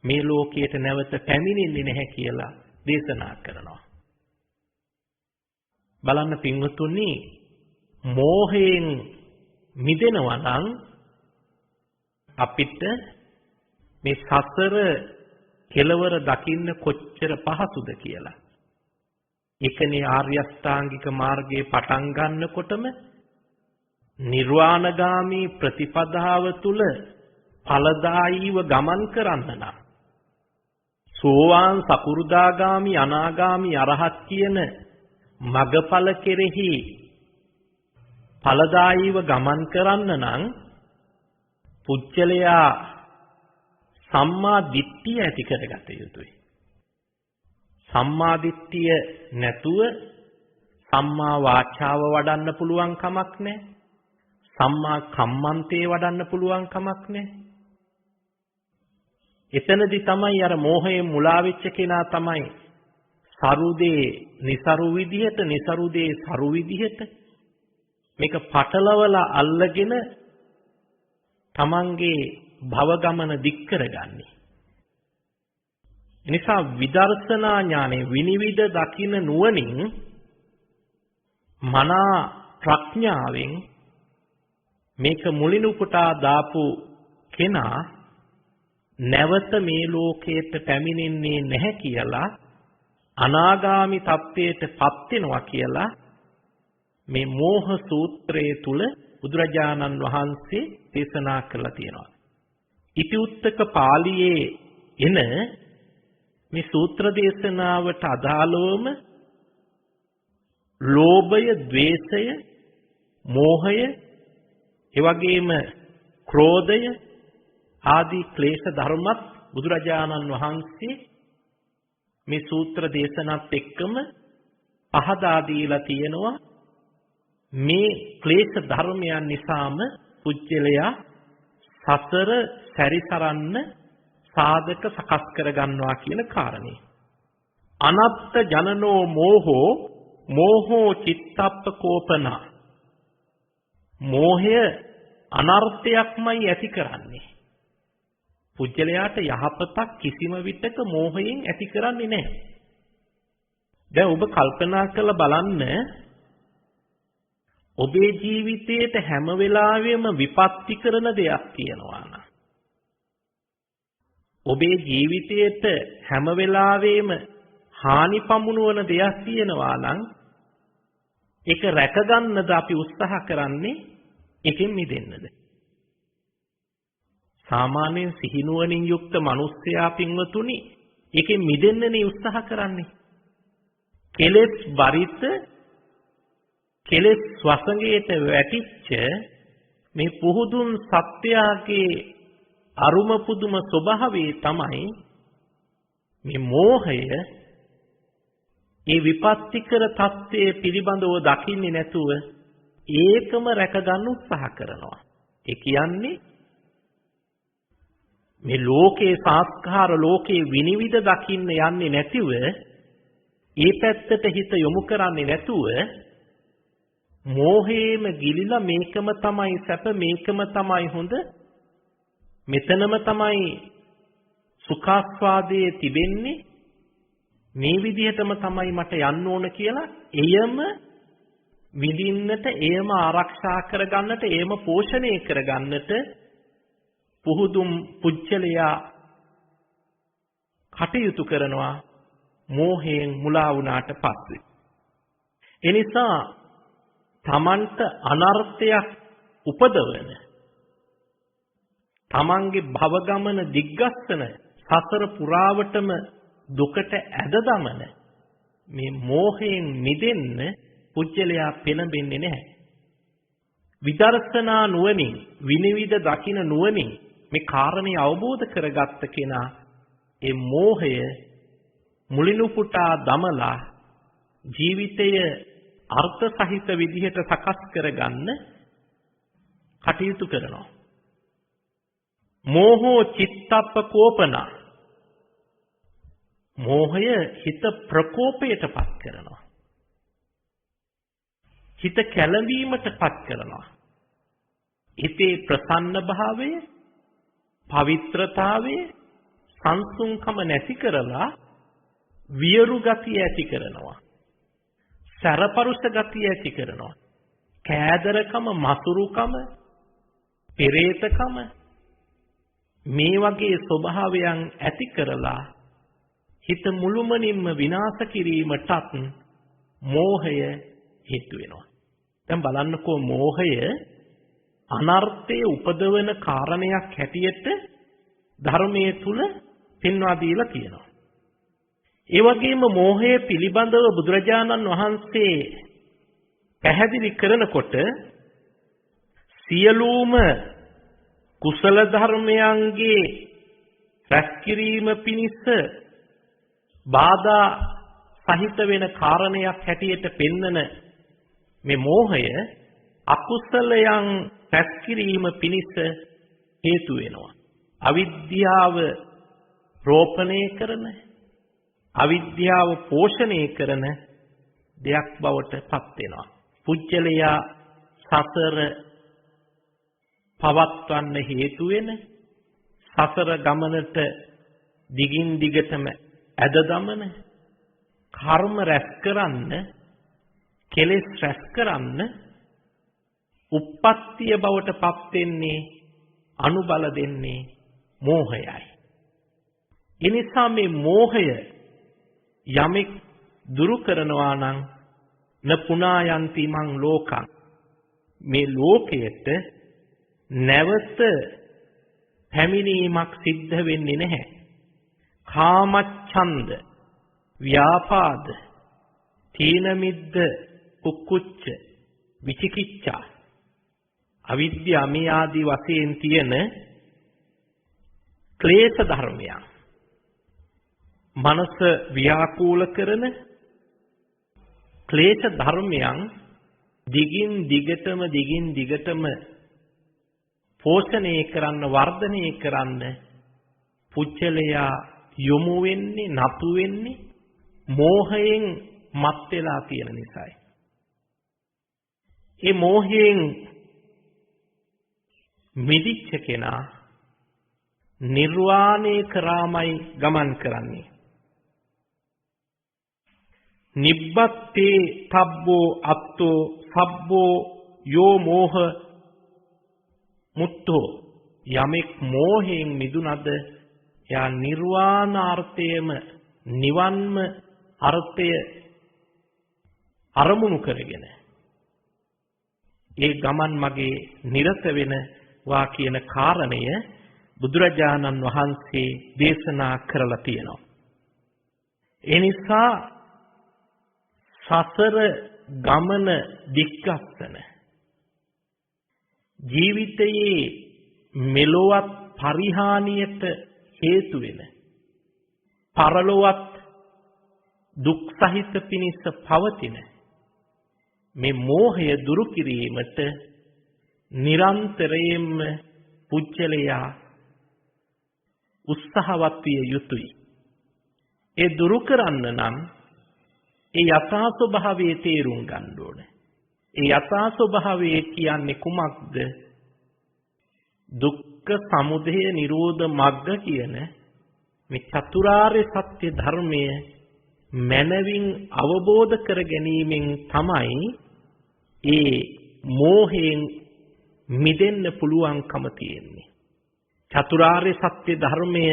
මේ ලෝකයට නැවත පැමිණෙන්නේ නැහැ කියලා දේශනා කරනවා. බලන්න පින්වතුනි, මෝහයෙන් මිදෙනවා නම් අපිට මේ සසර කෙලවර දකින්න කොච්චර පහසුද කියලා. ඒකනේ ආර්ය අෂ්ටාංගික මාර්ගයේ පටන් ගන්නකොටම නිර්වාණගාමී ප්‍රතිපදාව තුල ඵලදායීව ගමන් කරන්න නම් සෝවාන් සකු르දාගාමි අනාගාමි අරහත් කියන මගඵල කෙරෙහි ඵලදායීව ගමන් කරන්න නම් පුච්චලයා සම්මා දිට්ඨිය ඇති කරගත යුතුයි. සම්මා දිට්ඨිය නැතුව සම්මා වාචාව වඩන්න පුළුවන් කමක් නැහැ. සම්මා කම්මන්තේ වඩන්න පුළුවන් කමක් නැහැ. එතනදි තමයි අර මෝහයෙන් මුලා වෙච්ච කෙනා තමයි සරුදේ નિසරු විදිහට, નિසරුදේ සරු විදිහට මේක පටලවලා අල්ලගෙන තමන්ගේ භව ගමන දික් කරගන්නේ. එනිසා විදර්ශනා ඥානෙ විනිවිද දකින නුවණින් මනා ප්‍රඥාවෙන් මේක මුලින් උපුටා දාපු කෙනා නැවත මේ ලෝකයට පැමිණෙන්නේ නැහැ කියලා අනාගාමි තත්ත්වයට පත් වෙනවා කියලා මේ මෝහ සූත්‍රයේ තුල බුදුරජාණන් වහන්සේ දේශනා කළා තියෙනවා. ඉතිඋත්තක පාළියේ එන මේ සූත්‍ර දේශනාවට අදාළවම ලෝභය, ද්වේෂය, මෝහය, එවැගේම ක්‍රෝධය ආදී ක්ලේශ ධර්මත් බුදුරජාණන් වහන්සේ මේ සූත්‍ර දේශනාවත් එක්කම පහදා දීලා තියෙනවා. මේ ක්ලේශ ධර්මයන් නිසාම පුජ්‍යලයා සසර සැරිසරන්න සාධක සකස් කරගන්නවා කියන කාරණේ. අනත්ත ජනනෝ මෝහෝ මෝහෝ චිත්තප්පකෝපනා. මෝහය අනර්ථයක්මයි ඇති කරන්නේ. පුජ්‍යලයාට යහපතක් කිසිම විටක මෝහයෙන් ඇති කරන්නේ නැහැ. දැන් ඔබ කල්පනා කරලා බලන්න, ඔබේ ජීවිතයට හැම වෙලාවෙම විපත්ති කරන දෙයක් තියෙනවා නම්, ඔබේ ජීවිතයට හැම වෙලාවෙම හානි පමුණුවන දෙයක් තියෙනවා නම් ඒක රැකගන්නද අපි උත්සාහ කරන්නේ, ඒකෙන් මිදෙන්නද? සාමාන්‍යයෙන් සිහිනුවණින් යුක්ත මිනිස්සයා පින්වතුනි ඒකෙන් මිදෙන්නනේ උත්සාහ කරන්නේ. කෙලෙස් බරිත, කෙලෙස් වසඟයට වැටිච්ච මේ පුහුදුන් සත්‍යයේ අරුම පුදුම ස්වභාවය තමයි මේ මෝහය. ඒ විපත්තිකර தත්ත්වයේ පිළිබඳව දකින්නේ නැතුව ඒකම රැකගන්න උත්සාහ කරනවා. ඒ කියන්නේ මේ ලෝකේ සංස්කාර ලෝකේ විනිවිද දකින්න යන්නේ නැතිව, ඒ පැත්තට හිත යොමු කරන්නේ නැතුව මෝහේම ගිලිලා මේකම තමයි සැප, මේකම තමයි හොඳ, මෙතනම තමයි සුඛාස්වාදයේ තිබෙන්නේ, මේ විදිහටම තමයි මට යන්න ඕන කියලා එයම විඳින්නට, එයම ආරක්ෂා කරගන්නට, එයම පෝෂණය කරගන්නට පුහුදුම් පුච්චලයා කටයුතු කරනවා මෝහයෙන් මුලා වුණාට පස්සේ. එනිසා තමන්ට අනර්ථයක් උපදවන, තමන්ගේ භව ගමන දිග්ගස්සන, සසර පුරාවටම දුකට ඇද දමන මේ මෝහයෙන් මිදෙන්න පුජ්‍යලයා පෙළඹෙන්නේ නැහැ. විදර්ශනා නුවණින්, විනිවිද දකින නුවණින් මේ කාරණේ අවබෝධ කරගත්ත කෙනා ඒ මෝහය මුලිනුපුටා දමලා ජීවිතය අර්ථ සහිත විදිහට සකස් කරගන්න කටයුතු කරනවා. මෝහෝ චිත්තප්පකෝපන, මෝහය හිත ප්‍රකෝපයටපත් කරනවා, හිත කැළඹීමටපත් කරනවා. හිතේ ප්‍රසන්න භාවය, පවිත්‍රතාවය, සංසුන්කම නැති කරලා වියරු ගතිය ඇති කරනවා, සරපරුෂ ගතිය ඇති කරනවා, කෑදරකම, මසුරුකම, පෙරේතකම, මේ වගේ ස්වභාවයන් ඇති කරලා හිත මුළුමනින්ම විනාශ කිරීමටත් මෝහය හේතු වෙනවා. දැන් බලන්නකෝ, මෝහය අනර්ථයේ උපදවන කාරණයක් හැටියට ධර්මයේ තුල පෙන්වා දීලා තියෙනවා. ඒ වගේම මෝහය පිළිබඳව බුදුරජාණන් වහන්සේ පැහැදිලි කරනකොට සියලුම කුසල ධර්මයන්ගේ රැස්කිරීම පිණිස බාධා සහිත වෙන කාරණයක් හැටියට පෙන්නන මේ මෝහය අකුසලයන් රැස්කිරීම පිණිස හේතු වෙනවා. අවිද්‍යාව රෝපණය කරන, අවිද්‍යාව පෝෂණය කරන දෙයක් බවට පත් වෙනවා. පුජ්‍යලයා සසර පවත්වන්න හේතු වෙන, සසර ගමනට දිගින් දිගටම ඇද දමන, කර්ම රැස් කරන්න, කෙලෙස් රැස් කරන්න, උප්පත්තිය බවට පත් වෙන්නේ, අනුබල දෙන්නේ මෝහයයි. එනිසා මේ මෝහය යමෙක් දුරු කරනවා නම් න පුනායන්ති මං ලෝකං, මේ ලෝකයට නැවත පැමිණීමක් සිද්ධ වෙන්නේ නැහැ. කාමච්ඡන්ද, ව්‍යාපාද, තීන මිද්ද, කුක්කුච්ච, විචිකිච්ඡා, අවිද්‍යාව මේ ආදී වශයෙන් තියෙන ක්ලේශ ධර්මයන්, මනස ව්‍යාකූල කරන ක්ලේශ ධර්මයන් දිගින් දිගටම පෝෂණය කරන්න, වර්ධනය කරන්න පුච්චලයා යොමු වෙන්නේ, නතු වෙන්නේ මෝහයෙන් මත් වෙලා තියෙන නිසායි. ඒ මෝහයෙන් මිදිච්ච කෙනා නිර්වාණය කරාමයි ගමන් කරන්නේ. නිබ්බත්තේ තබ්බෝ අත්තෝ සබ්බෝ යෝ මෝහ මුත්තෝ, යමෙක් මෝහයෙන් මිදුනද යා නිර්වාණාර්ථයම, නිවන්ම අර්ථය අරමුණු කරගෙන ඒ ගමන් මගේ නිරත වෙනවා කියන කාරණය බුදුරජාණන් වහන්සේ දේශනා කරලා තියෙනවා. ඒ නිසා සසර ගමන දික්කස්සන, ජීවිතයේ මෙලොවත් පරිහානියට හේතු වෙන, පරලොවත් දුක් සහිත පිණිස පවතින මේ මෝහය දුරු කිරීමට නිරන්තරයෙන්ම පුජ්‍යලයා උත්සාහවත් විය යුතුයි. ඒ දුරු කරන්න නම් ඒ යථා ස්වභාවයේ තේරුම් ගන්න ඕනේ. ඒ යථා ස්වභාවය කියන්නේ කුමක්ද? දුක්ඛ සමුදය නිරෝධ මග්ග කියන මේ චතුරාර්ය සත්‍ය ධර්මය මනවින් අවබෝධ කර ගැනීමෙන් තමයි ඒ මෝහයෙන් මිදෙන්න පුළුවන්කම තියෙන්නේ. චතුරාර්ය සත්‍ය ධර්මය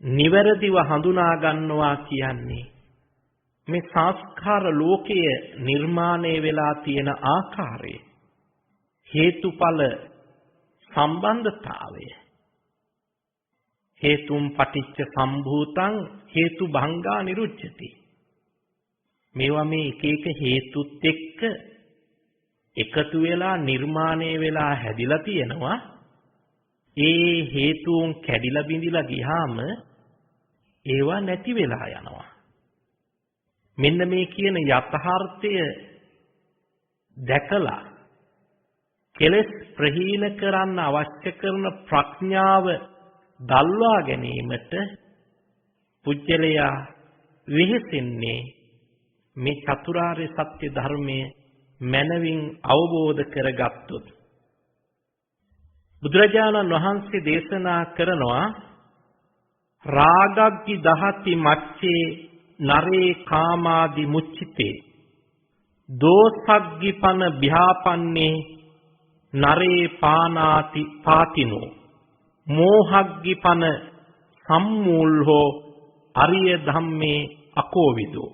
නිවැරදිව හඳුනා ගන්නවා කියන්නේ මේ සංස්කාර ලෝකය නිර්මාණය වෙලා තියෙන ආකාරය, හේතුඵල සම්බන්ධතාවය, හේතුම් පටිච්ච සම්භූතං හේතු භංගා නිරුච්ඡති. මේවා මේ එක එක හේතුත් එක්ක එකතු වෙලා නිර්මාණය වෙලා හැදිලා තියෙනවා. ඒ හේතුන් කැඩිලා බිඳිලා ගියාම ඒවා නැති වෙලා යනවා. මෙන්න මේ කියන යථාර්ථය දැකලා කෙලෙස් ප්‍රහීන කරන්න අවශ්‍ය කරන ප්‍රඥාව දල්වා ගැනීමට පුජ්‍යලයා වෙහෙසෙන්නේ මේ චතුරාර්ය සත්‍ය ධර්මයේ මනවින් අවබෝධ කරගත්තොත්. බුදුරජාණන් වහන්සේ දේශනා කරනවා රාගග්ගි දහති මච්චේ නරේ කාමාදි මුච්චිතේ දෝසග්ගි පන භ්‍යාපන්නේ නරේ පානාති පාතිනෝ මෝහග්ගි පන සම්මූල්හෝ අරිය ධම්මේ අකෝවිදෝ.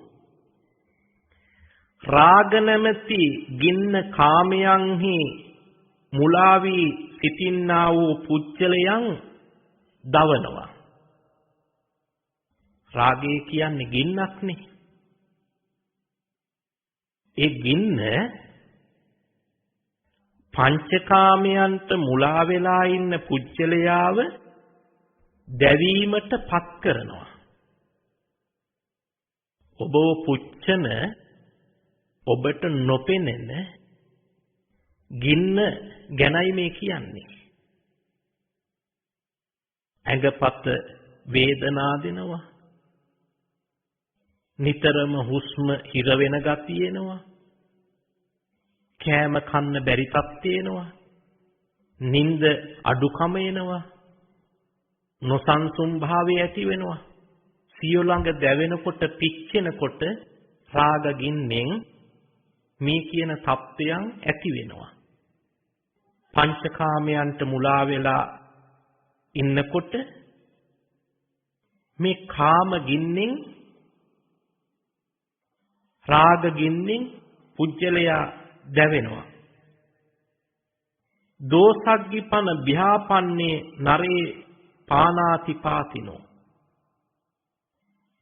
රාග නැමැති ගින්න කාමයන්හි මුලා වී සිටින්නා වූ පුච්චලයන් දවනවා. රාගය කියන්නේ ගින්නක්නේ. ඒ ගින්න පංචකාමයන්ට මුලා වෙලා ඉන්න පුච්චලයාව දැවීමට පත් කරනවා. ඔබ පුච්චන ඔබට නොපෙනෙන ගින්න ගැනයි මේ කියන්නේ. ඇඟපත වේදනා දෙනවා. නිතරම හුස්ම හිර වෙන ගතිය එනවා. කෑම කන්න බැරි තත්ත්වය එනවා. නිින්ද අඩුකම එනවා. නොසන්සුන් භාවය ඇති වෙනවා. සිය ළඟ දැවෙනකොට පිච්චෙනකොට රාග ගින්නෙන් මේ කියන තත්ත්වයන් ඇති වෙනවා. පංචකාමයන්ට මුලා වෙලා ඉන්නකොට මේ කාම ගින්නෙන් රාග ගින්නෙන් පුජ්‍යලයා දැවෙනවා. දෝසග්ගිපන භ්‍යාපන්නේ නරේ පානාති පාතිනෝ.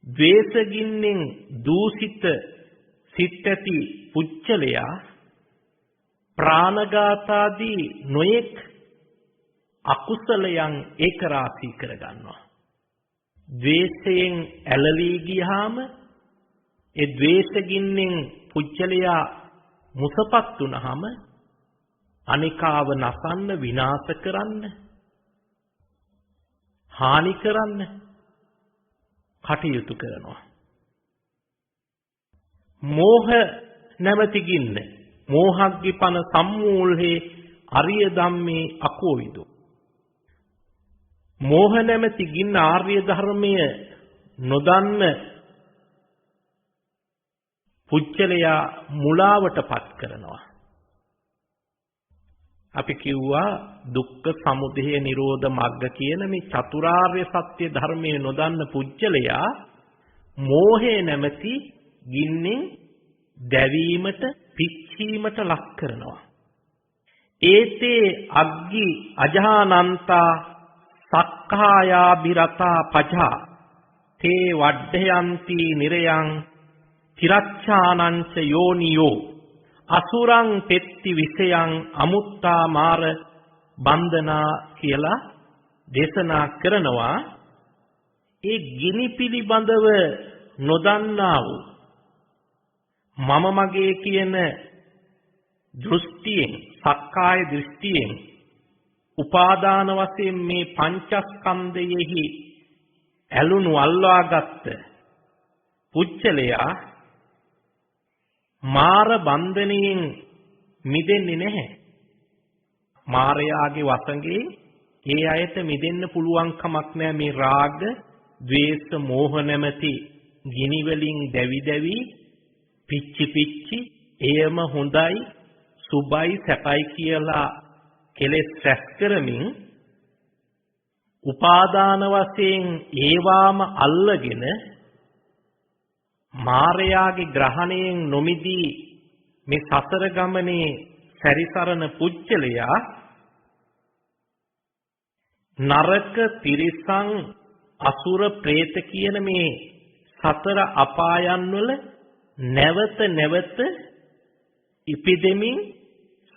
ද්වේෂ ගින්නෙන් දූෂිත සිත් ඇති පුච්චලයා ප්‍රාණඝාතාදී නොයෙක් අකුසලයන් ඒක රාශී කරගන්නවා. ද්වේෂයෙන් ඇලලී ගියාම ඒ ද්වේෂ ගින්නෙන් පුච්චලයා මුසපත් වුනහම අනිකාව නසන්න, විනාශ කරන්න, හානි කරන්න කටයුතු කරනවා. මෝහ නැමැති ගින්න මෝහග්ගිපන සම්මූල්හේ අරිය ධම්මේ අකෝවිදෝ. මෝහ නැමැති ගින්න ආර්ය ධර්මය නොදන්න පුච්චලයා මුලාවටපත් කරනවා. අපි කිව්වා දුක්ඛ සමුදය නිරෝධ මග්ග කියන මේ චතුරාර්ය සත්‍ය ධර්මයේ නොදන්න පුච්චලයා මෝහේ නැමැති ගින්නෙන් දැවීමට, පිච්චීමට ලක් කරනවා. ඒතේ අග්ගි අජානන්තා සක්ඛායාබිරතා පජා තේ වඩ්ඩයන්ති නිරයං තිරච්ඡානංච යෝනියෝ අසුරං පෙත්ති විසයං අමුත්තා මාර බන්ධනා කියලා දේශනා කරනවා. ඒ ගිනි පිළිබඳව නොදන්නා වූ මම මගේ කියන දෘෂ්ටියෙන්, සක්කාය දෘෂ්ටියෙන් උපාදාන වශයෙන් මේ පංචස්කන්ධයෙහි ඇලුණු අල්වාගත් පුච්චලයා මාර බන්ධනයෙන් මිදෙන්නේ නැහැ. මාරයාගේ වසඟේ ඒ අයට මිදෙන්න පුළුවන් කමක් නැහැ. මේ රාග, ද්වේෂ, මෝහ නැමැති ගිනි වලින් දැවි දැවි පිච්චි පිච්චි එයම හොඳයි, සුබයි, සැපයි කියලා කෙලෙස් රැස් කරමින් උපාදාන වශයෙන් ඒවාම අල්ලගෙන මාරයාගේ ග්‍රහණයෙන් නොමිදී මේ සසර ගමනේ සැරිසරන පුජ්‍යලයා නරක, තිරිසන්, අසුර, പ്രേත කියන මේ සතර අපායන් වල නැවත නැවත ඉපදෙමින්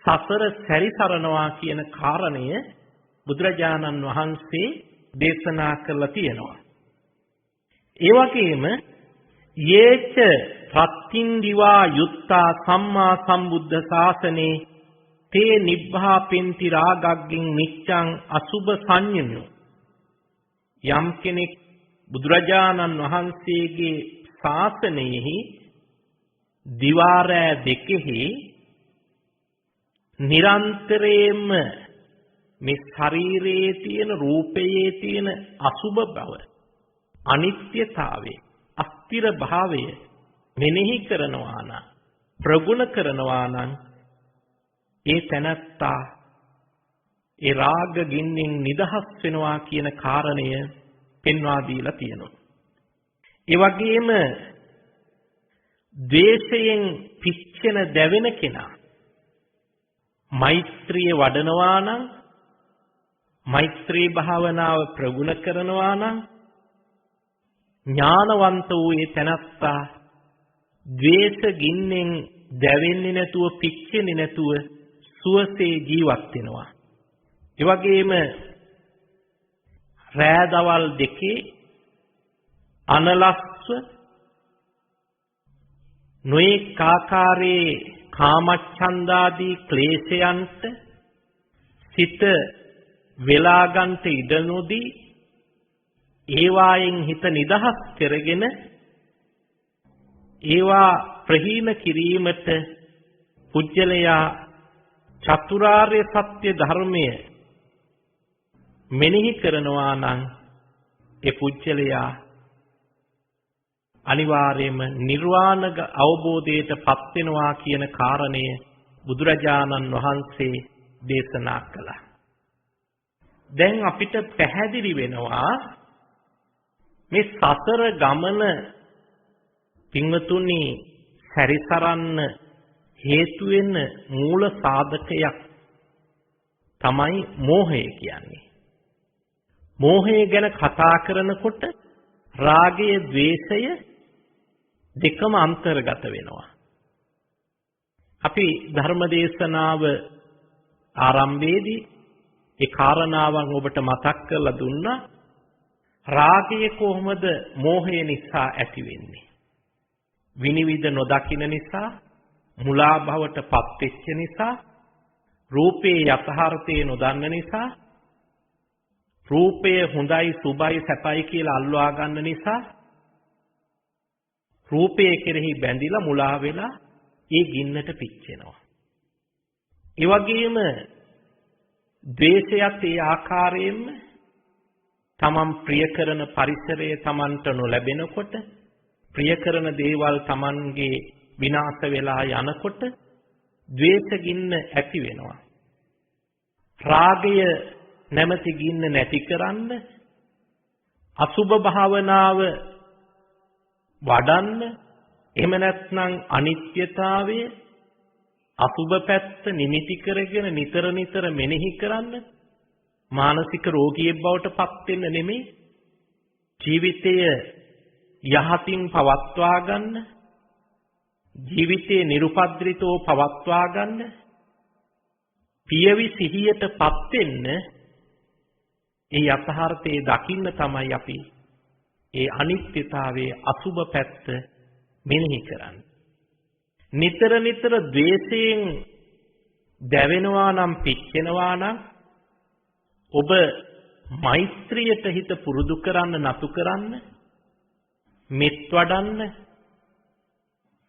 සසර සැරිසරනවා කියන කාරණය බුදුරජාණන් වහන්සේ දේශනා කළා තියෙනවා. ඒ වගේම යේච රත්ත්‍ින් දිවා යුත්තා සම්මා සම්බුද්ධ ශාසනේ තේ නිබ්බාපෙන්ති රාගග්ගින් නිච්ඡං අසුභ සංඤ්ඤෝ. යම් කෙනෙක් බුදුරජාණන් වහන්සේගේ ශාසනයෙහි දිවාරෑ දෙකෙහි නිරන්තරයෙන්ම මේ ශරීරයේ තියෙන, රූපයේ තියෙන අසුභ බව, අනිත්‍යතාවය, අස්තිර භාවය මෙනෙහි කරනවා නම්, ප්‍රගුණ කරනවා නම් ඒ තැනත්තා ඒ රාග ගින්නෙන් නිදහස් වෙනවා කියන කාරණය පෙන්වා දීලා තියෙනවා. ඒ වගේම ද්වේෂයෙන් පිච්චෙන දැවෙන කෙනා මෛත්‍රිය වඩනවා නම්, මෛත්‍රී භාවනාව ප්‍රගුණ කරනවා නම් ඥානවන්ත වූ ඒ තැනත්තා ද්වේෂ ගින්නෙන් දැවෙන්නේ නැතුව, පිච්චෙන්නේ නැතුව සුවසේ ජීවත් වෙනවා. ඒ වගේම රෑ දවල් දෙකේ අනලස්ව නොඑක ආකාරයේ කාමච්ඡන්දාදී ක්ලේශයන්ට සිත වෙලා ගන්නට ඉඩ නොදී ඒවායින් හිත නිදහස් කරගෙන ඒවා ප්‍රහීන කිරීමට පුජ්‍යලයා චතුරාර්ය සත්‍ය ධර්මය මෙනෙහි කරනවා නම් ඒ පුජ්‍යලයා අනිවාර්යයෙන්ම නිර්වාණ අවබෝධයට පත් වෙනවා කියන කාරණය බුදුරජාණන් වහන්සේ දේශනා කළා. දැන් අපිට පැහැදිලි වෙනවා මේ සසර ගමන පින්වතුනි සැරිසරන්න හේතු වෙන මූල සාධකයක් තමයි මෝහය කියන්නේ. මෝහය ගැන කතා කරනකොට රාගය, ද්වේෂය දෙකම අන්තර්ගත වෙනවා. අපි ධර්ම දේශනාව ආරම්භයේදී ඒ කාරණාවන් ඔබට මතක් කරලා දුන්නා. රාගය කොහොමද මෝහය නිසා ඇති වෙන්නේ? විනිවිද නොදකින නිසා, මුලා භවට පත් වෙච්ච නිසා, රූපේ යථාර්ථය නොදන්න නිසා, රූපය හොඳයි, සුබයි, සැපයි කියලා අල්වා ගන්න නිසා, රූපයේ කෙරෙහි බැඳිලා මුලා වෙලා ඒ ගින්නට පිච්චෙනවා. ඒ වගේම ද්වේෂයත් ඒ ආකාරයෙන්ම තමන් ප්‍රිය කරන පරිසරය තමන්ට නොලැබෙනකොට, ප්‍රිය කරන දේවල් තමන්ගේ විනාශ වෙලා යනකොට ද්වේෂ ගින්න ඇති වෙනවා. රාගය නැමැති ගින්න නැති කරන්න අසුභ භාවනාව වඩන්න, එහෙම නැත්නම් අනිත්‍යතාවය, අසුභ පැත්ත නිමිති කරගෙන නිතර නිතර මෙනෙහි කරන්න, මානසික රෝගියෙක් බවට පත් වෙන්න නෙමෙයි, ජීවිතය යහතින් පවත්වා ගන්න, ජීවිතේ නිරුපද්‍රිතව පවත්වා ගන්න, පියවි සිහියට පත් වෙන්න, ඒ යථාර්ථයේ දකින්න තමයි අපි ඒ අනිත්‍යතාවයේ අසුභ පැත්ත මෙනෙහි කරන්නේ. නිතර නිතර ද්වේෂයෙන් දැවෙනවා නම්, පිච්චෙනවා නම් ඔබ මෛත්‍රියට හිත පුරුදු කරන්න, නතු කරන්න, මෙත් වඩන්න.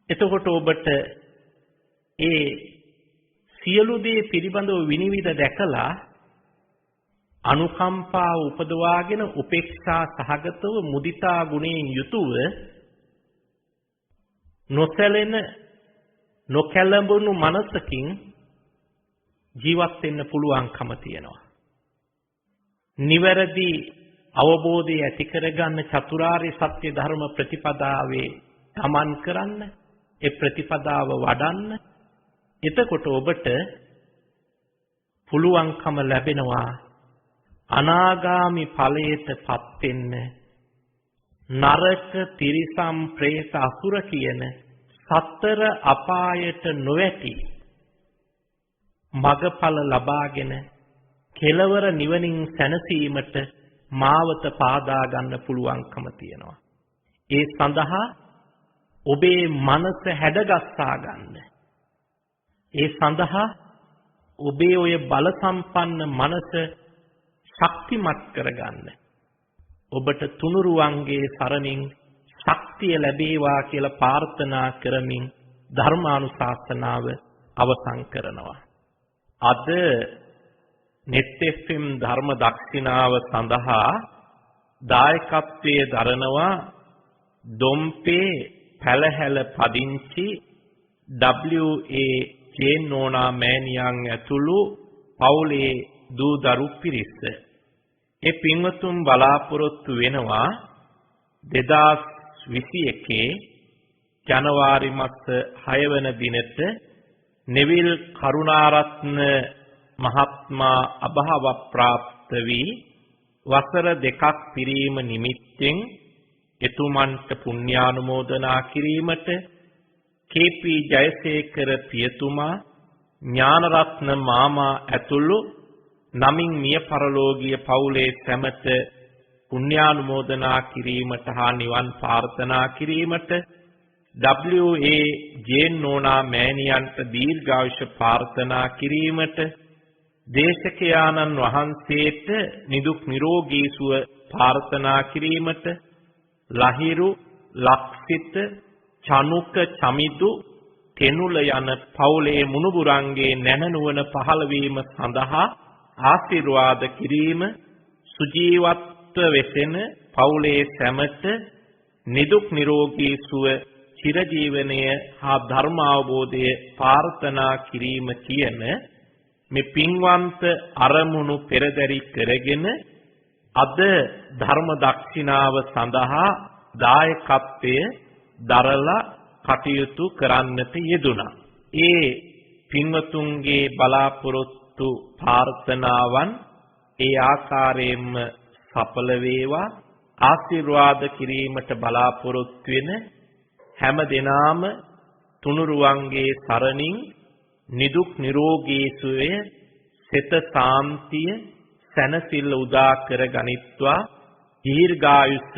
එතකොට ඔබට ඒ සියලු දේ පිළිබඳව විනිවිද දැකලා අනුකම්පාව උපදවාගෙන උපේක්ෂා සහගතව මුදිතා ගුණයෙන් යුතුව නොසැලෙන නොකැළඹුණු මනසකින් ජීවත් වෙන්න පුළුවන්කම තියෙනවා. නිවැරදි අවබෝධය ඇති කරගන්න චතුරාර්ය සත්‍ය ධර්ම ප්‍රතිපදාවේ ගමන් කරන්න, ඒ ප්‍රතිපදාව වඩන්න. එතකොට ඔබට පුළුවන්කම ලැබෙනවා අනාගාමි ඵලයටපත් වෙන්න. නරක, තිරිසන්, പ്രേත, අසුර කියන සතර අපායට නොවැටි මගඵල ලබාගෙන කෙලවර නිවනින් සැනසීමට මාවත පාදා ගන්න පුළුවන්කම තියෙනවා. ඒ සඳහා ඔබේ මනස හැඩගස්සා ගන්න. ඒ සඳහා ඔබේ ඔය බල සම්පන්න මනස ශක්තිමත් කරගන්න. ඔබට තුනුරුවන්ගේ සරණින් ශක්තිය ලැබේවා කියලා ප්‍රාර්ථනා කරමින් ධර්මානුශාසනාව අවසන් කරනවා. අද net fm ධර්ම දක්ෂිනාව සඳහා දායකත්වයේ දරනවා දොම්පේ පැලහැල පදිංචි WA ජේනෝනා මෑණියන් ඇතුළු පවුලේ දූ දරු පිරිස. ඒ පින්වතුන් බලාපොරොත්තු වෙනවා 2021 ජනවාරි මාස 6 වන දිනට නෙවිල් කරුණාරත්න මහත්මයා අභාව ප්‍රාප්ත වී වසර 2ක් පිරීම නිමිත්තෙන් එතුමන්ට පුණ්‍යානුමෝදනා කිරීමට KP ජයසේකර පියතුමා ඥානරත්න මාමා ඇතුළු නමින් මිය පරලෝකීය පවුලේ සැමට පුණ්‍යානුමෝදනා කිරීමට හා නිවන් ප්‍රාර්ථනා කිරීමට WA ජේනෝනා මෑණියන්ට දීර්ඝායුෂ ප්‍රාර්ථනා කිරීමට දේශකයාණන් වහන්සේට නිදුක් නිරෝගී සුව ප්‍රාර්ථනා කිරීමට ලහිරු ලක්සිත චනුක චමිදු තෙනුල යන පවුලේ මුණුබුරන්ගේ නැනනුවන පහළ වීම සඳහා ආශිර්වාද කිරීම සුජීවත්ව වෙසෙන පවුලේ සැමට නිදුක් නිරෝගී සුව චිරජීවනය හා ධර්ම අවබෝධය ප්‍රාර්ථනා කිරීම කියන මේ පින්වන්ත අරමුණු පෙරදරි කරගෙන අද ධර්ම දක්ෂිනාව සඳහා දායකත්වයේ දරලා කටයුතු කරන්නට යෙදුණා. ඒ පින්වතුන්ගේ බලාපොරොත්තු ප්‍රාර්ථනාවන් ඒ ආකාරයෙන්ම සඵල වේවා. ආශිර්වාද කිරීමට බලාපොරොත්තු වෙන හැම දිනාම තුනුරුවන්ගේ සරණින් නිදුක් නිරෝගී සුවය සිත සාන්තිය සැනසෙල්ල උදා කර ගනිත්වා දීර්ඝායුෂ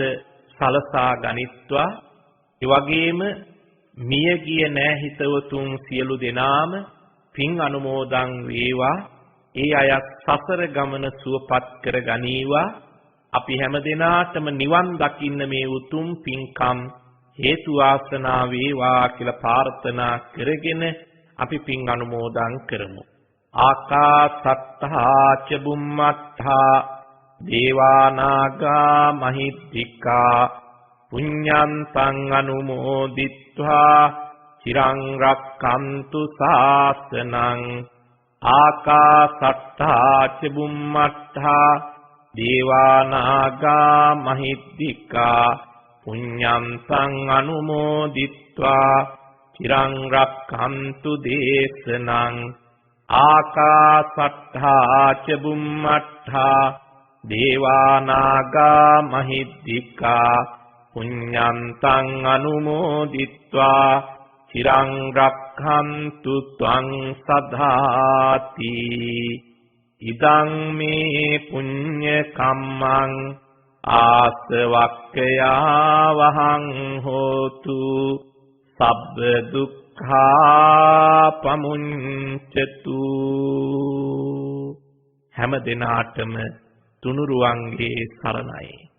සලසා ගනිත්වා. ඒ වගේම මියගිය නෑහිතවතුන් සියලු දෙනාම පින් අනුමෝදන් වේවා. ඒ අයත් සසර ගමන සුවපත් කර ගනීවා. අපි හැම දිනාටම නිවන් දකින්න මේ උතුම් පින්කම් හේතු වාසනා වේවා කියලා ප්‍රාර්ථනා කරගෙන අපි පින් අනුමෝදන් කරමු. ආකාසත්තා ච බුම්මත්තා දේවානාගා මහිද්దికා පුඤ්ඤන්තං අනුමෝදිත්වා චිරං රක්ඛන්තු ශාසනං. ආකාසත්තා ච බුම්මත්තා දේවානාගා මහිද්దికා පුඤ්ඤන්තං අනුමෝදිත්වා චිරං රක්ඛන්තු දේශනං. ආකාසට්ඨා ච බුම්මට්ඨා දේවානාගා මහිද්దికා පුඤ්ඤන්තං අනුමෝදිත්වා චිරං රක්ඛන්තු ත්වං සදාති. ඉදං මේ පුඤ්ඤ කම්මං ආසවක්ඛයා වහං හෝතු සබ්බ දුක්ඛා පමුඤ්චතු. හැම දිනාටම තුනුරුවන්ගේ සරණයි.